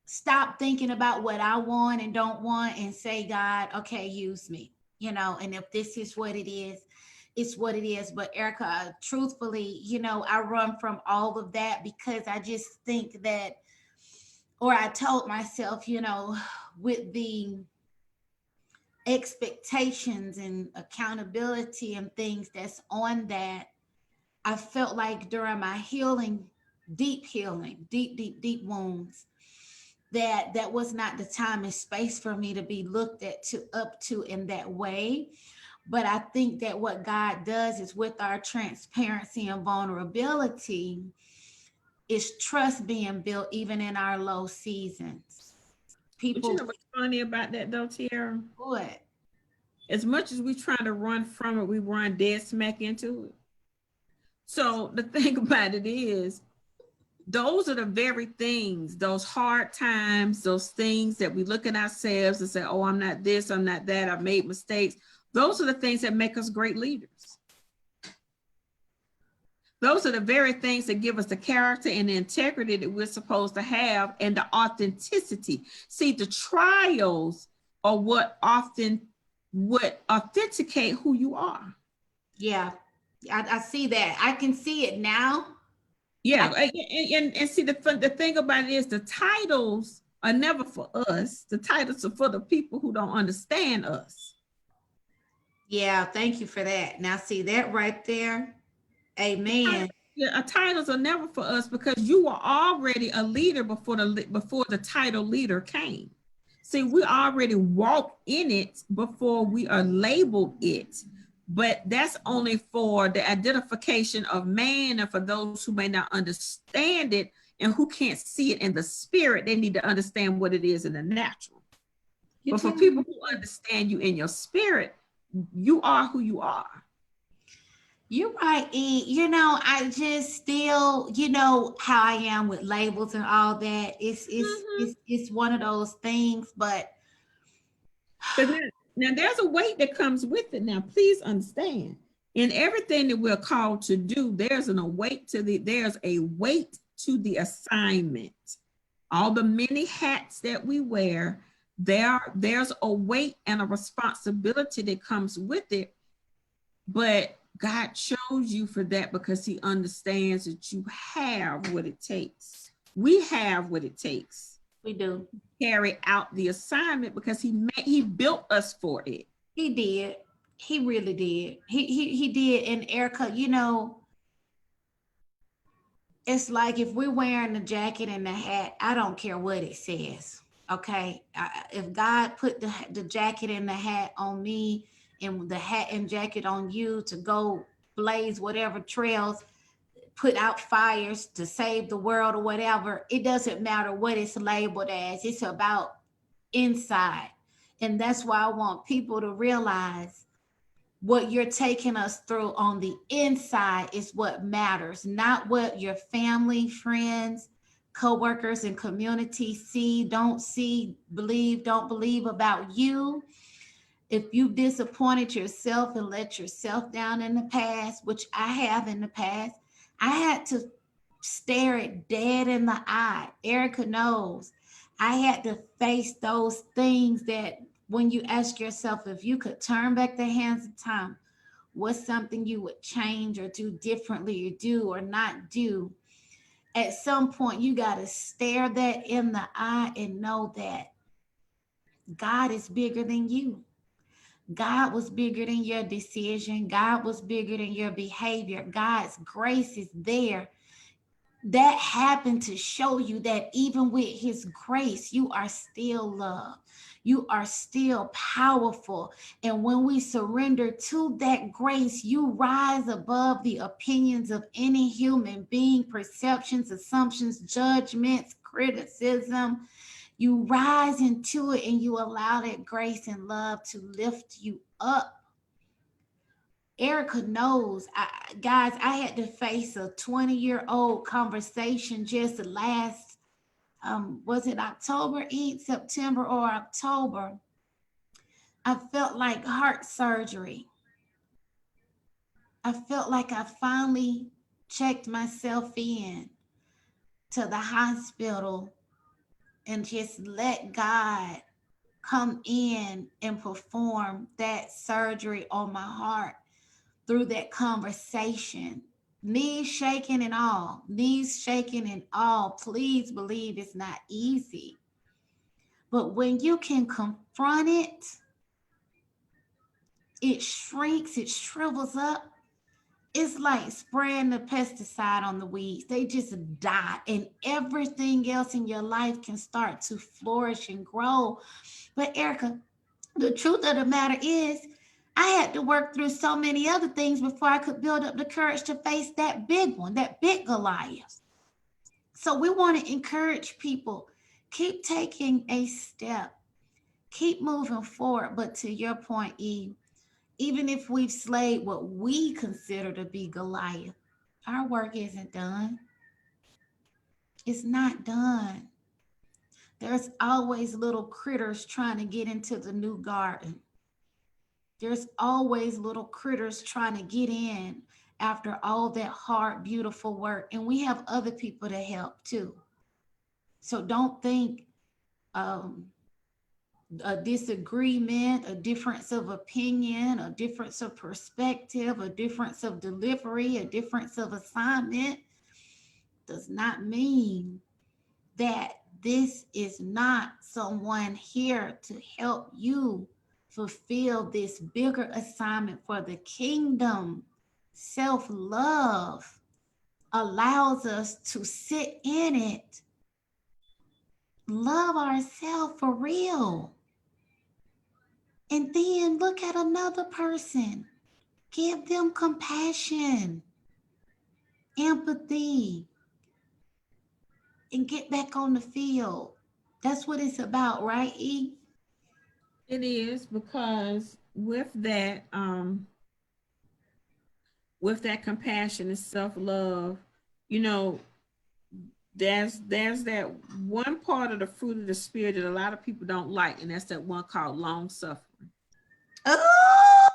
stop thinking about what I want and don't want, and say, God, okay, use me, and if this is what it is, it's what it is. But Erica, truthfully, I run from all of that, because I just think that, or I told myself, with the expectations and accountability and things that's on that, I felt like during my healing, deep deep wounds, that was not the time and space for me to be looked at to up to in that way. But I think that what God does is, with our transparency and vulnerability, is trust being built even in our low seasons. But you know what's funny about that though, Tiara? What? As much as we try to run from it, we run dead smack into it. So the thing about it is, those are the very things, those hard times, those things that we look at ourselves and say, oh, I'm not this, I'm not that, I've made mistakes. Those are the things that make us great leaders. Those are the very things that give us the character and the integrity that we're supposed to have, and the authenticity. See, the trials are what authenticate who you are. Yeah, I see that. I can see it now. Yeah, and see, the thing about it is, the titles are never for us. The titles are for the people who don't understand us. Yeah, thank you for that. Now, see that right there? Amen. Yeah, titles are never for us, because you were already a leader before the title leader came. See, we already walk in it before we are labeled it. But that's only for the identification of man, and for those who may not understand it and who can't see it in the spirit. They need to understand what it is in the natural. But for people who understand you in your spirit, you are who you are. You're right, E. I just still, how I am with labels and all that. It's one of those things, but now there's a weight that comes with it. Now, please understand, in everything that we're called to do, there's a weight to the assignment. All the many hats that we wear, there's a weight and a responsibility that comes with it. But God chose you for that, because he understands that you have what it takes. We have what it takes. We do. Carry out the assignment, because he built us for it. He did. He really did. He did. And Erica, it's like, if we're wearing the jacket and the hat, I don't care what it says. Okay. If God put the jacket and the hat on me, and the hat and jacket on you to go blaze whatever trails, put out fires to save the world or whatever, it doesn't matter what it's labeled as. It's about inside. And that's why I want people to realize what you're taking us through on the inside is what matters, not what your family, friends, co-workers, and community see, don't see, believe, don't believe about you. If you've disappointed yourself and let yourself down in the past, which I have in the past, I had to stare it dead in the eye. Erica knows. I had to face those things that when you ask yourself if you could turn back the hands of time, what's something you would change or do differently or do or not do? At some point, you got to stare that in the eye and know that God is bigger than you. God was bigger than your decision. God was bigger than your behavior. God's grace is there. That happened to show you that even with his grace, you are still loved. You are still powerful. And when we surrender to that grace, you rise above the opinions of any human being, perceptions, assumptions, judgments, criticism. You rise into it and you allow that grace and love to lift you up. Erica knows, guys, I had to face a 20-year-old conversation just last, was it October, September or October? I felt like heart surgery. I felt like I finally checked myself in to the hospital and just let God come in and perform that surgery on my heart through that conversation. Knees shaking and all, knees shaking and all. Please believe it's not easy. But when you can confront it, it shrinks, it shrivels up. It's like spraying the pesticide on the weeds. They just die, and everything else in your life can start to flourish and grow. But Erica, the truth of the matter is, I had to work through so many other things before I could build up the courage to face that big one, that big Goliath. So we want to encourage people, keep taking a step, keep moving forward. But to your point, Eve, even if we've slayed what we consider to be Goliath, our work isn't done. It's not done. There's always little critters trying to get into the new garden. There's always little critters trying to get in after all that hard, beautiful work. And we have other people to help too. So don't think a disagreement, a difference of opinion, a difference of perspective, a difference of delivery, a difference of assignment does not mean that this is not someone here to help you fulfill this bigger assignment for the kingdom. Self-love allows us to sit in it, love ourselves for real, and then look at another person, give them compassion, empathy, and get back on the field. That's what it's about, right, E? It is, because with that compassion and self-love, you know, there's that one part of the fruit of the spirit that a lot of people don't like, and that's that one called long suffering. Oh,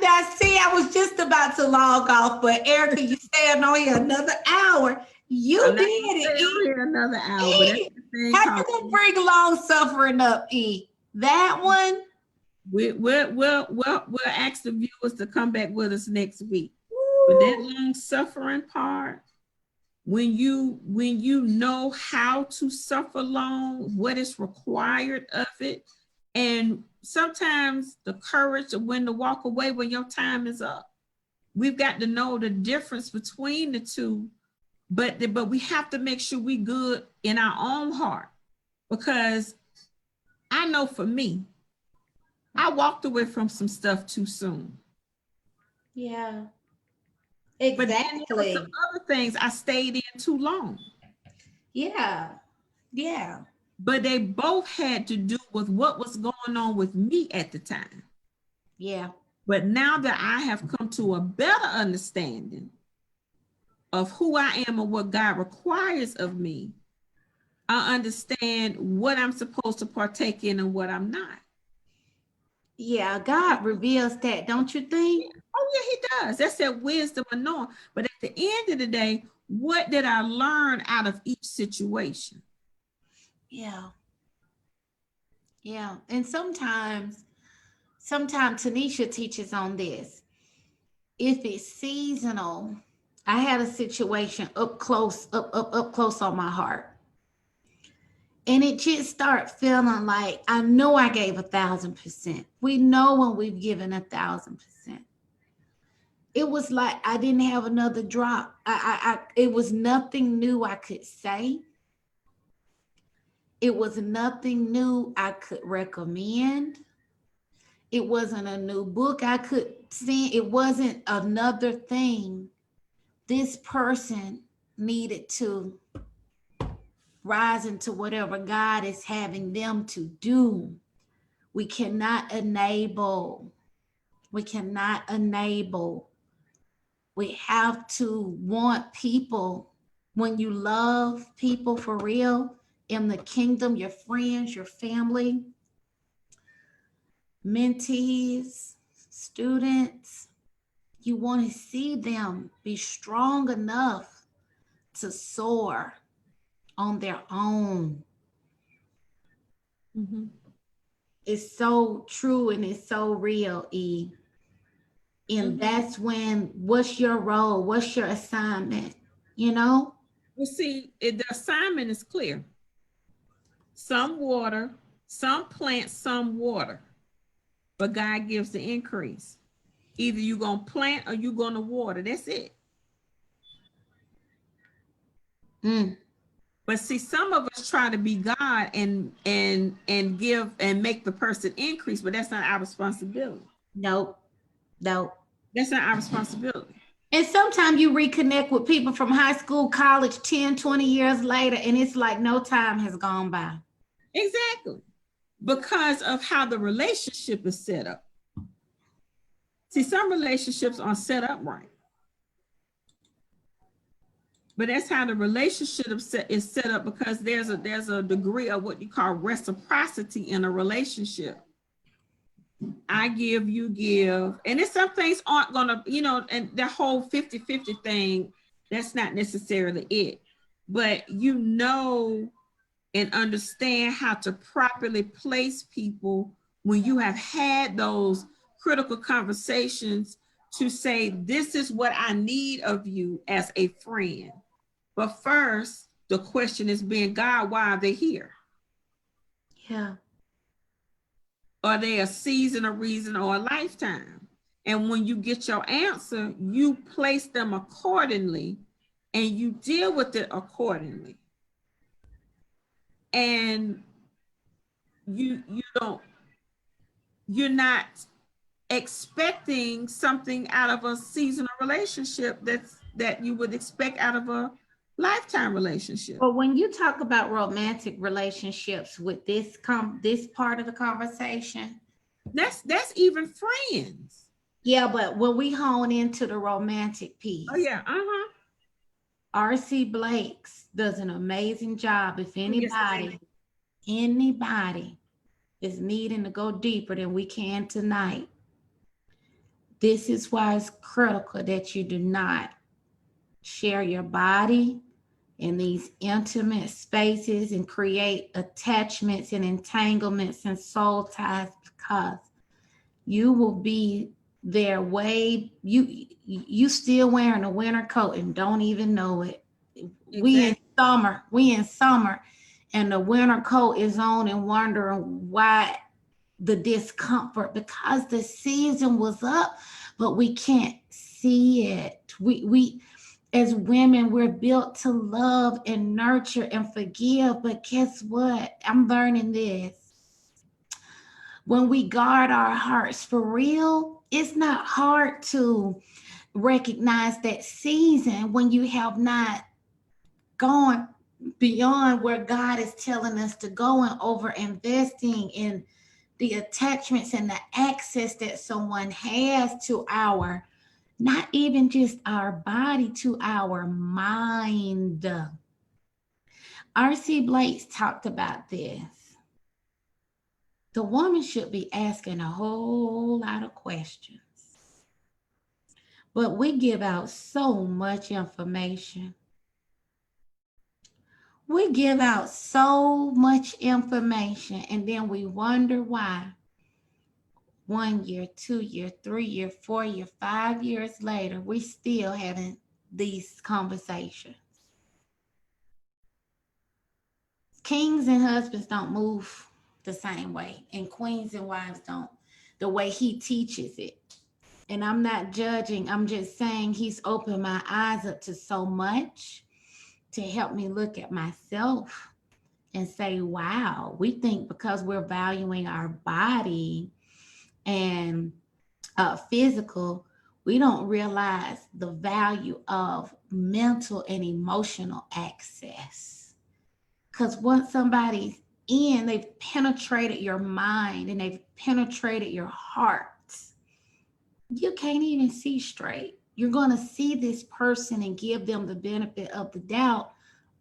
now see, I was just about to log off, but Erica, you staying on here another hour. You I'm did not it, stay on E. here another hour, but that's the thing How you gonna bring long suffering up, E? That one? we'll ask the viewers to come back with us next week. But that long suffering part, when you know how to suffer long, what is required of it, and sometimes the courage of when to walk away when your time is up. We've got to know the difference between the two, but we have to make sure we good in our own heart, because I know for me, I walked away from some stuff too soon. Yeah, But then there were some exactly. other things I stayed in too long. Yeah, yeah, But they both had to do with what was going on with me at the time. yeah. But now that I have come to a better understanding of who I am and what God requires of me, I understand what I'm supposed to partake in and what I'm not. Yeah, God reveals that, don't you think? Oh, yeah, he does. That's that wisdom of knowing. But at the end of the day, what did I learn out of each situation? Yeah. Yeah. And sometimes Tanisha teaches on this. If it's seasonal, I had a situation up close, up close on my heart. And it just started feeling like I know I gave 1,000%. We know when we've given 1,000%. It was like I didn't have another drop. It was nothing new I could say. It was nothing new I could recommend. It wasn't a new book I could send. It wasn't another thing. This person needed to rise into whatever God is having them to do. We cannot enable. We cannot enable. We have to want people. When you love people for real in the kingdom, your friends, your family, mentees, students, you want to see them be strong enough to soar on their own. Mm-hmm. It's so true and it's so real, E. And that's when, what's your role? What's your assignment? You know? Well, see, the assignment is clear. Some water, some plant, some water. But God gives the increase. Either you're going to plant or you're going to water. That's it. Mm. But see, some of us try to be God and give and make the person increase, but that's not our responsibility. Nope. Nope. That's not our responsibility. And sometimes you reconnect with people from high school, college, 10, 20 years later, and it's like no time has gone by. Exactly. Because of how the relationship is set up. See, some relationships aren't set up right. But that's how the relationship is set up, because there's a degree of what you call reciprocity in a relationship. I give, you give. And then some things aren't going to, and the whole 50-50 thing, that's not necessarily it. But and understand how to properly place people when you have had those critical conversations to say, this is what I need of you as a friend. But first, the question is being, God, why are they here? Yeah. Are they a season, a reason, or a lifetime? And when you get your answer, you place them accordingly and you deal with it accordingly. And you're not expecting something out of a seasonal relationship that you would expect out of a lifetime relationship. But when you talk about romantic relationships with this part of the conversation, that's even friends. Yeah, but when we hone into the romantic piece, oh yeah, R.C. Blakes does an amazing job. If anybody is needing to go deeper than we can tonight, this is why it's critical that you do not share your body in these intimate spaces and create attachments and entanglements and soul ties, because you will be there you still wearing a winter coat and don't even know it. Exactly. We in summer and the winter coat is on and wondering why the discomfort, because the season was up, but we can't see it. We as women, we're built to love and nurture and forgive. But guess what? I'm learning this. When we guard our hearts for real, it's not hard to recognize that season when you have not gone beyond where God is telling us to go and over investing in the attachments and the access that someone has to our, not even just our body, to our mind. R.C. Blake talked about this. The woman should be asking a whole lot of questions. But we give out so much information. We give out so much information, and then we wonder why 1 year, 2 year, 3 year, 4 year, 5 years later, we still having these conversations. Kings and husbands don't move the same way, and queens and wives don't, the way he teaches it. And I'm not judging, I'm just saying he's opened my eyes up to so much to help me look at myself and say, wow, we think because we're valuing our body and physical, we don't realize the value of mental and emotional access. Because once somebody's in, they've penetrated your mind and they've penetrated your heart. You can't even see straight. You're going to see this person and give them the benefit of the doubt,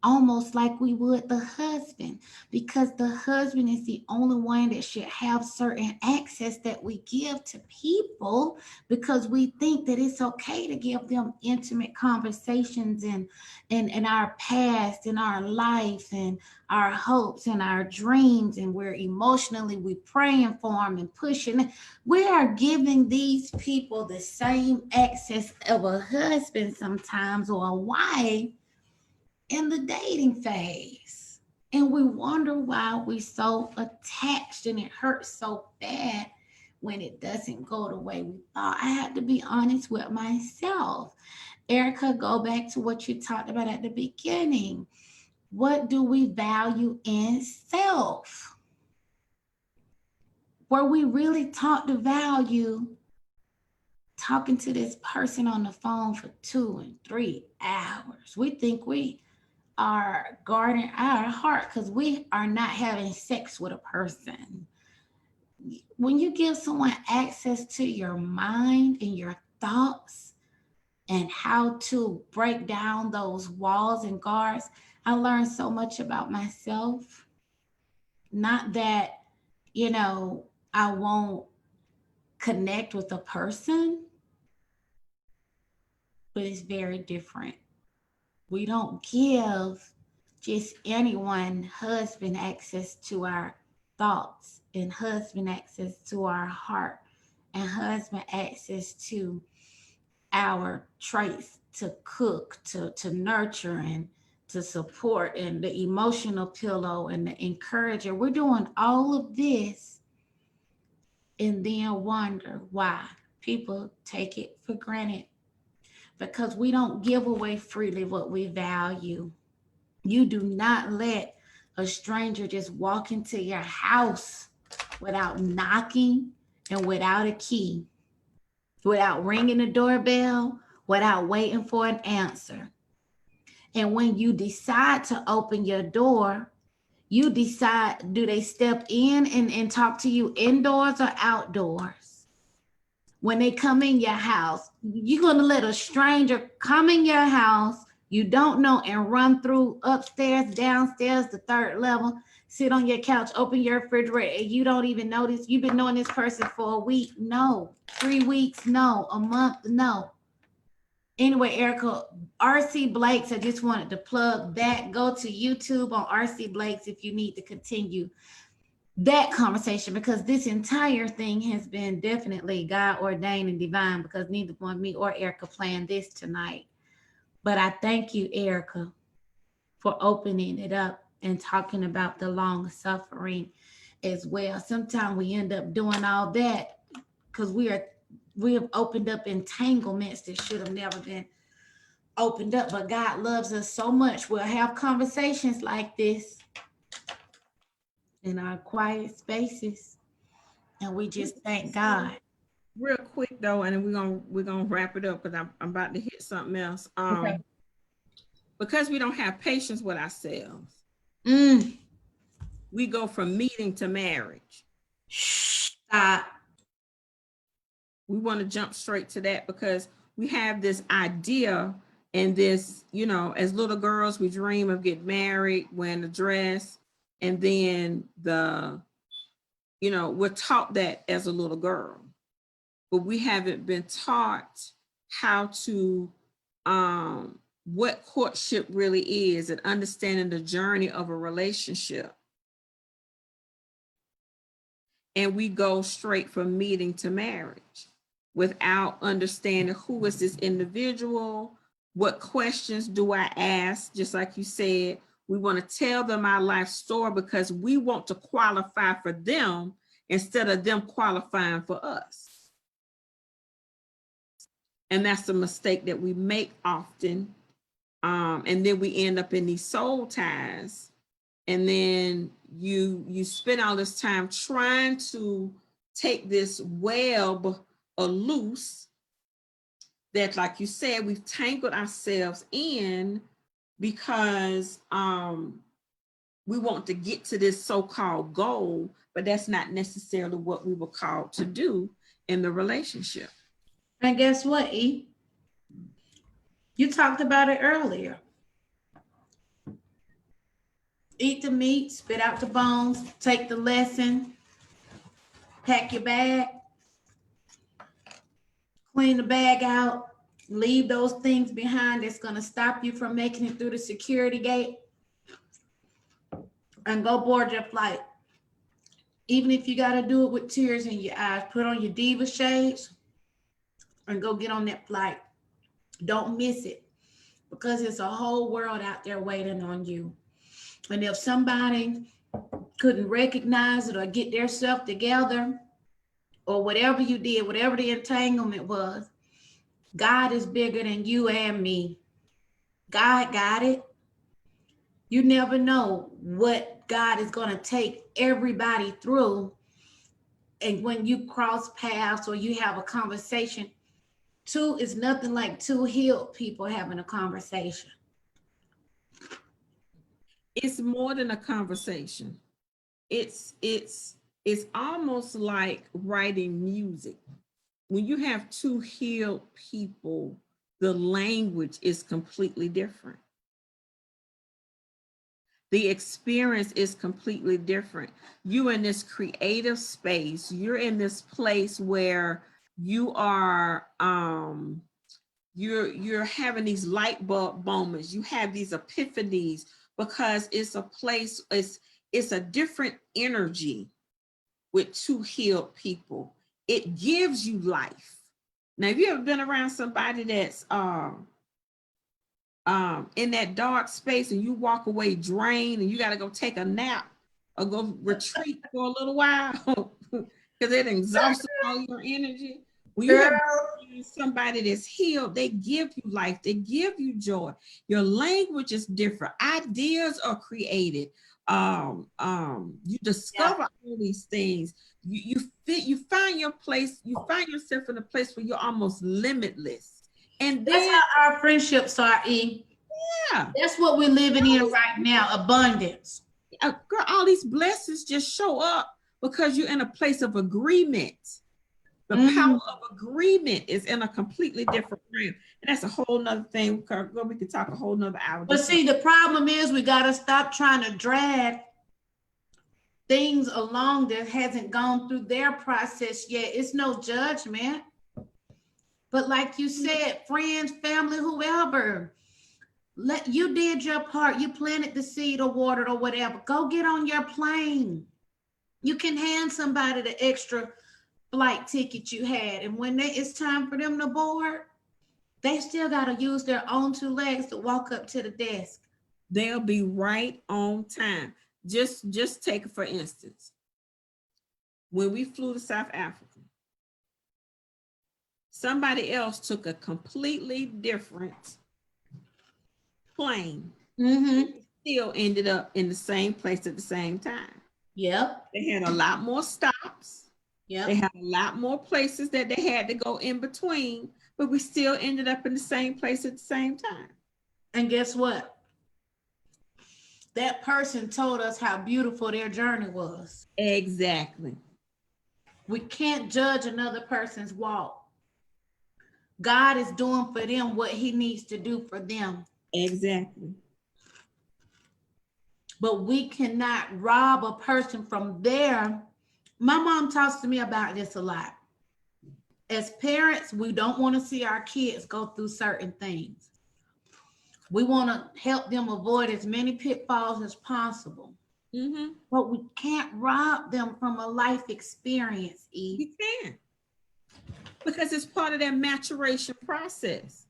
almost like we would the husband, because the husband is the only one that should have certain access that we give to people, because we think that it's okay to give them intimate conversations and our past and our life and our hopes and our dreams, and we're emotionally, we praying for them and pushing. We are giving these people the same access of a husband sometimes, or a wife, in the dating phase. And we wonder why we're so attached, and it hurts so bad when it doesn't go the way we thought. I have to be honest with myself. Erica, go back to what you talked about at the beginning. What do we value in self? Were we really taught to value talking to this person on the phone for 2 and 3 hours? We think we are guarding our heart because we are not having sex with a person. When you give someone access to your mind and your thoughts and how to break down those walls and guards, I learned so much about myself. Not that, I won't connect with a person, but it's very different. We don't give just anyone husband access to our thoughts, and husband access to our heart, and husband access to our traits, to cook, to nurture, and to support, and the emotional pillow and the encourager. We're doing all of this and then wonder why people take it for granted, because we don't give away freely what we value. You do not let a stranger just walk into your house without knocking and without a key, without ringing the doorbell, without waiting for an answer. And when you decide to open your door, you decide, do they step in and talk to you indoors or outdoors? When they come in your house, you're going to let a stranger come in your house you don't know and run through upstairs, downstairs, the third level, sit on your couch, open your refrigerator, and you don't even notice? You've been knowing this person for a week? No. 3 weeks? No. A month? No. Anyway, Erica, R.C. Blakes, I just wanted to plug that. Go to YouTube on R.C. Blakes if you need to continue that conversation, because this entire thing has been definitely God ordained and divine, because neither one me or Erica planned this tonight. But I thank you, Erica, for opening it up and talking about the long suffering as well. Sometimes we end up doing all that because we have opened up entanglements that should have never been opened up. But God loves us so much. We'll have conversations like this in our quiet spaces, and we just thank God. Real quick though, and we're gonna wrap it up because I'm about to hit something else. Okay. Because we don't have patience with ourselves, we go from meeting to marriage. Stop. We want to jump straight to that because we have this idea and this, you know, as little girls, we dream of getting married, wearing a dress, and then you know, we're taught that as a little girl, but we haven't been taught how to, what courtship really is and understanding the journey of a relationship. And we go straight from meeting to marriage without understanding who is this individual, what questions do I ask, just like you said, we want to tell them our life story because we want to qualify for them instead of them qualifying for us. And that's a mistake that we make often. And then we end up in these soul ties. And then you spend all this time trying to take this web loose that, like you said, we've tangled ourselves in because we want to get to this so-called goal, but that's not necessarily what we were called to do in the relationship. And guess what, E? You talked about it earlier. Eat the meat, spit out the bones, take the lesson, pack your bag, clean the bag out, leave those things behind that's going to stop you from making it through the security gate, and go board your flight. Even if you got to do it with tears in your eyes, put on your diva shades and go get on that flight. Don't miss it because it's a whole world out there waiting on you. And if somebody couldn't recognize it or get their self together or whatever you did, whatever the entanglement was, God is bigger than you and me. God got it. You never know what God is going to take everybody through. And when you cross paths or you have a conversation, two is nothing like two healed people having a conversation. It's more than a conversation. It's almost like writing music. When you have two healed people, the language is completely different. The experience is completely different. You in this creative space, you're in this place where you are you're having these light bulb moments, you have these epiphanies because it's a place, it's a different energy with two healed people. It gives you life. Now, have you ever been around somebody that's in that dark space and you walk away drained and you got to go take a nap or go retreat for a little while because it exhausts all your energy? When you have somebody that's healed, they give you life, they give you joy. Your language is different. Ideas are created. You discover all these things. You find your place. You find yourself in a place where you're almost limitless. And that's then, how our friendships are, E. Yeah, that's what we're living in right now. Abundance. Girl, all these blessings just show up because you're in a place of agreement. The power of agreement is in a completely different realm. And that's a whole nother thing. We could talk a whole nother hour. But see, the problem is we got to stop trying to drag things along that hasn't gone through their process yet. It's no judgment. But like you said, friends, family, whoever, you did your part. You planted the seed or watered or whatever. Go get on your plane. You can hand somebody the extra flight ticket you had. And when it's time for them to board, they still got to use their own two legs to walk up to the desk. They'll be right on time. Just take it for instance. When we flew to South Africa, somebody else took a completely different plane. Still ended up in the same place at the same time. Yep. They had a lot more stops. Yep. They had a lot more places that they had to go in between, but we still ended up in the same place at the same time. And guess what? That person told us how beautiful their journey was. Exactly. We can't judge another person's walk. God is doing for them what he needs to do for them. Exactly. But we cannot rob a person from their. My mom talks to me about this a lot. As parents, we don't want to see our kids go through certain things. We want to help them avoid as many pitfalls as possible. Mm-hmm. But we can't rob them from a life experience, Eve. You can't. Because it's part of their maturation process.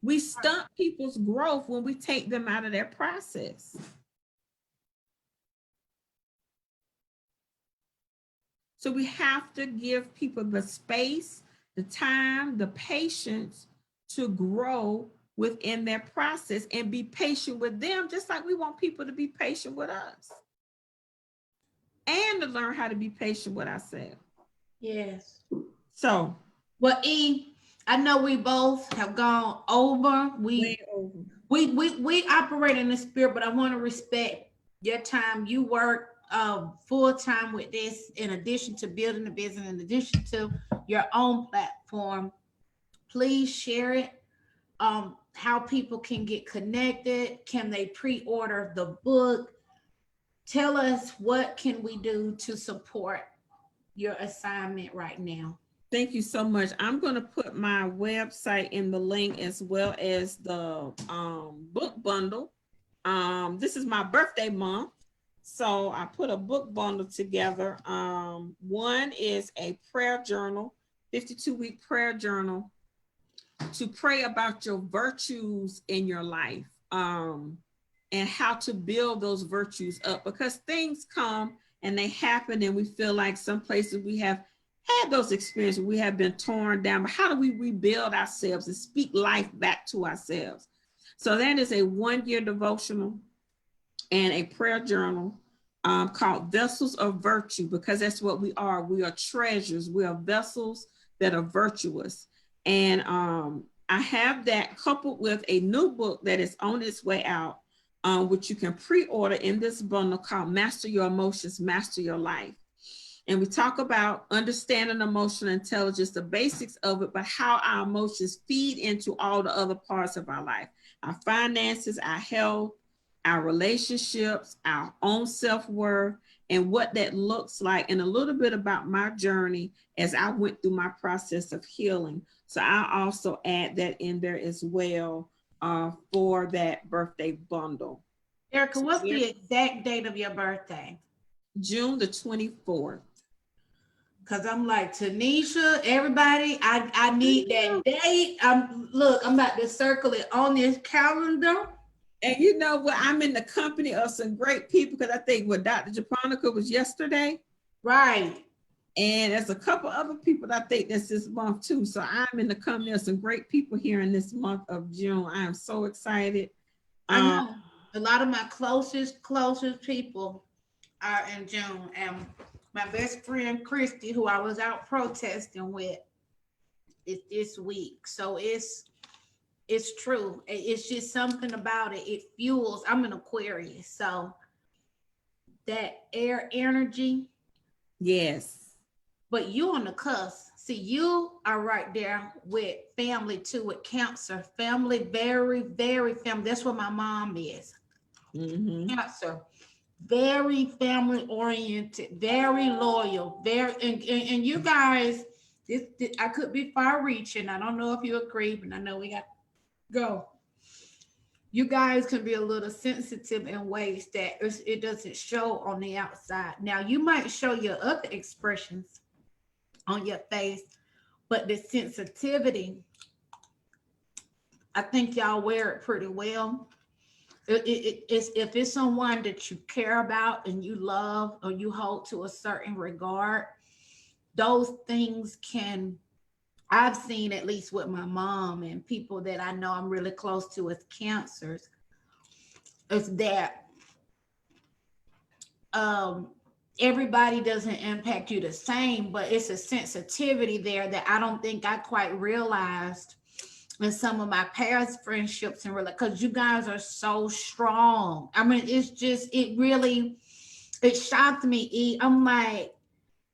We stunt people's growth when we take them out of their process. So we have to give people the space, the time, the patience to grow within their process and be patient with them, just like we want people to be patient with us. And to learn how to be patient with ourselves. Yes. So, well, E, I know we both have gone over. We operate in the spirit, but I want to respect your time. You work full time with this, in addition to building the business, in addition to your own platform. Please share it. How people can get connected. Can they pre-order the book? Tell us, what can we do to support your assignment right now? Thank you so much. I'm going to put my website in the link, as well as the book bundle. This is my birthday month, so I put a book bundle together. One is a prayer journal, 52-week prayer journal to pray about your virtues in your life, and how to build those virtues up, because things come and they happen, and we feel like some places we have had those experiences, we have been torn down, but how do we rebuild ourselves and speak life back to ourselves? So that is a 1-year devotional and a prayer journal called Vessels of Virtue, because that's what we are. We are treasures. We are vessels that are virtuous. And I have that coupled with a new book that is on its way out, which you can pre-order in this bundle, called Master Your Emotions, Master Your Life. And we talk about understanding emotional intelligence, the basics of it, but how our emotions feed into all the other parts of our life, our finances, our health, our relationships, our own self-worth, and what that looks like, and a little bit about my journey as I went through my process of healing. So I also add that in there as well for that birthday bundle. Erica, what's the exact date of your birthday? June the 24th. Cause I'm like, Tanisha, everybody, I need that date. I'm about to circle it on this calendar. And you know what? I'm in the company of some great people, because I think what Dr. Japonica was yesterday. Right. And there's a couple other people that I think that's this month too. So I'm in the company of some great people here in this month of June. I am so excited. I know a lot of my closest people are in June. And my best friend Christy, who I was out protesting with, is this week. So it's true. It's just something about it. It fuels. I'm an Aquarius, so that air energy. Yes. But you on the cusp. See, you are right there with family too, with Cancer. Family, very, very family. That's what my mom is. Mm-hmm. Cancer. Very family oriented, very loyal, very, and you guys, this I could be far reaching. I don't know if you agree, but I know we got to go. You guys can be a little sensitive in ways that it doesn't show on the outside. Now, you might show your other expressions on your face, but the sensitivity, I think y'all wear it pretty well. It's, if it's someone that you care about and you love, or you hold to a certain regard, those things can, I've seen, at least with my mom and people that I know I'm really close to as Cancers, is that everybody doesn't impact you the same, but it's a sensitivity there that I don't think I quite realized in some of my past friendships, and really, because you guys are so strong. I mean, it's just, it really, it shocked me. I'm like,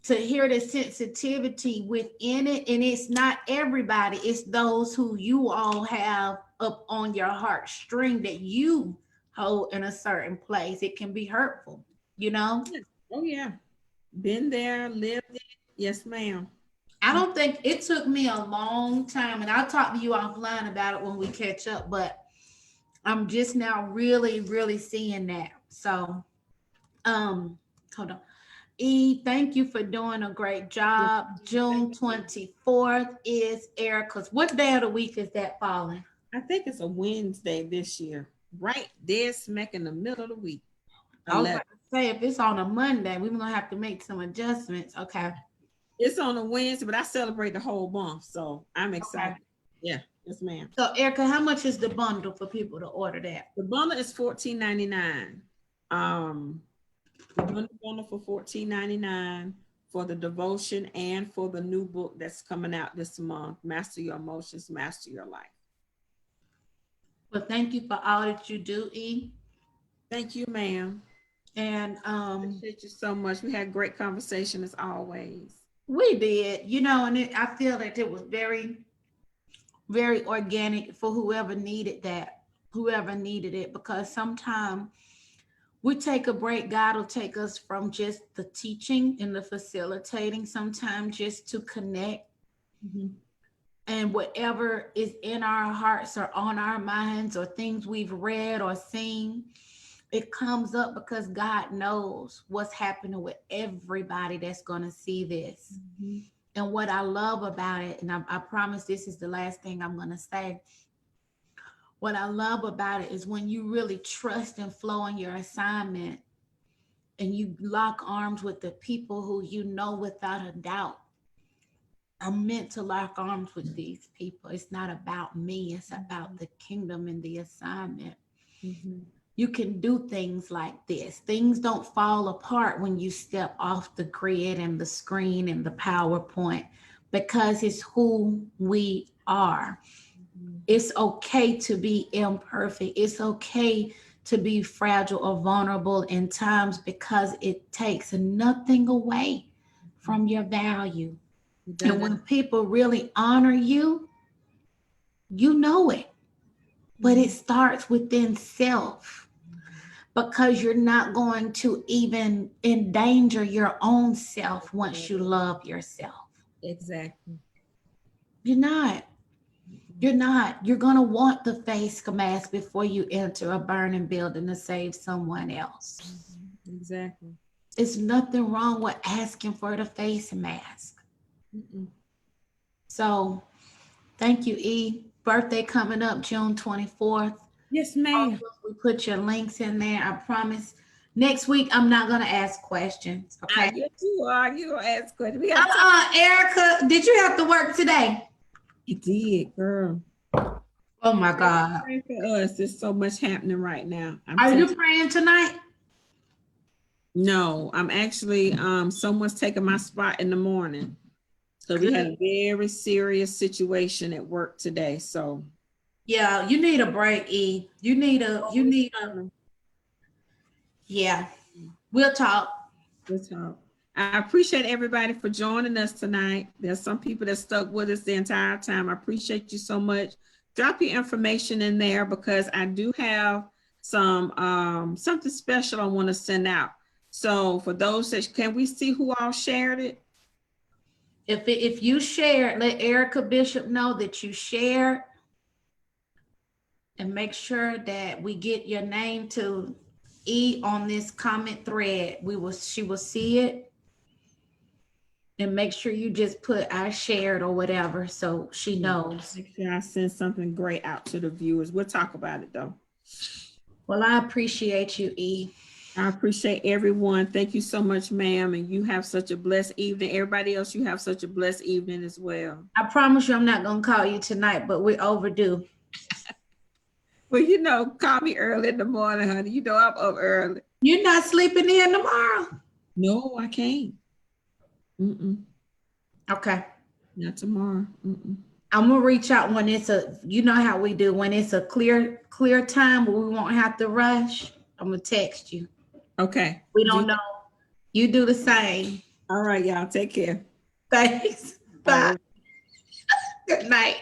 to hear the sensitivity within it. And it's not everybody, it's those who you all have up on your heartstring that you hold in a certain place. It can be hurtful, you know? Oh, yeah. Been there, lived it. Yes, ma'am. I don't think it took me a long time, and I'll talk to you offline about it when we catch up, but I'm just now really, really seeing that. So, hold on. E, thank you for doing a great job. June 24th is Erica's. What day of the week is that falling? I think it's a Wednesday this year, right there smack in the middle of the week. I was about to say, if it's on a Monday, we're gonna have to make some adjustments. Okay. It's on a Wednesday, but I celebrate the whole month, so I'm excited. Okay. Yeah, yes, ma'am. So, Erica, how much is the bundle for people to order that? The bundle is $14.99. The bundle for $14.99 for the devotion and for the new book that's coming out this month, Master Your Emotions, Master Your Life. Well, thank you for all that you do, E. Thank you, ma'am. And appreciate you so much. We had great conversation as always. We did, you know, and I feel that it was very, very organic for whoever needed that, whoever needed it, because sometimes we take a break. God will take us from just the teaching and the facilitating, sometimes just to connect. Mm-hmm. And whatever is in our hearts or on our minds or things we've read or seen, it comes up because God knows what's happening with everybody that's going to see this. Mm-hmm. And what I love about it, and I promise this is the last thing I'm going to say. What I love about it is when you really trust and flow in your assignment and you lock arms with the people who you know without a doubt are meant to lock arms with these people. It's not about me. It's about the kingdom and the assignment. Mm-hmm. You can do things like this. Things don't fall apart when you step off the grid and the screen and the PowerPoint, because it's who we are. Mm-hmm. It's okay to be imperfect. It's okay to be fragile or vulnerable in times, because it takes nothing away from your value. And when people really honor you, you know it. But it starts within self, because you're not going to even endanger your own self once you love yourself. Exactly. You're not. You're not. You're going to want the face mask before you enter a burning building to save someone else. Exactly. There's nothing wrong with asking for the face mask. Mm-mm. So thank you, E. Birthday coming up June 24th. Yes, ma'am. We put your links in there. I promise. Next week, I'm not going to ask questions. Okay. Yes, you are. You will ask questions. Erica, did you have to work today? It did, girl. Oh my God. Pray for us. There's so much happening right now. Are you praying tonight? No, I'm actually, someone's taking my spot in the morning. So we had a very serious situation at work today. So yeah, you need a break, E. You need a yeah. We'll talk. We'll talk. I appreciate everybody for joining us tonight. There's some people that stuck with us the entire time. I appreciate you so much. Drop your information in there, because I do have some something special I want to send out. So for those that, can we see who all shared it? If you share, let Erica Bishop know that you shared, and make sure that we get your name to E on this comment thread. She will see it, and make sure you just put I shared or whatever, so she knows. Make sure I send something great out to the viewers. We'll talk about it though. Well, I appreciate you, E. I appreciate everyone. Thank you so much, ma'am. And you have such a blessed evening. Everybody else, you have such a blessed evening as well. I promise you I'm not going to call you tonight, but we're overdue. Well, you know, call me early in the morning, honey. You know I'm up early. You're not sleeping in tomorrow? No, I can't. Okay. Not tomorrow. I'm going to reach out when it's you know how we do, when it's a clear time where we won't have to rush. I'm going to text you. Okay. We don't know. You do the same. All right, y'all. Take care. Thanks. Bye. Good night.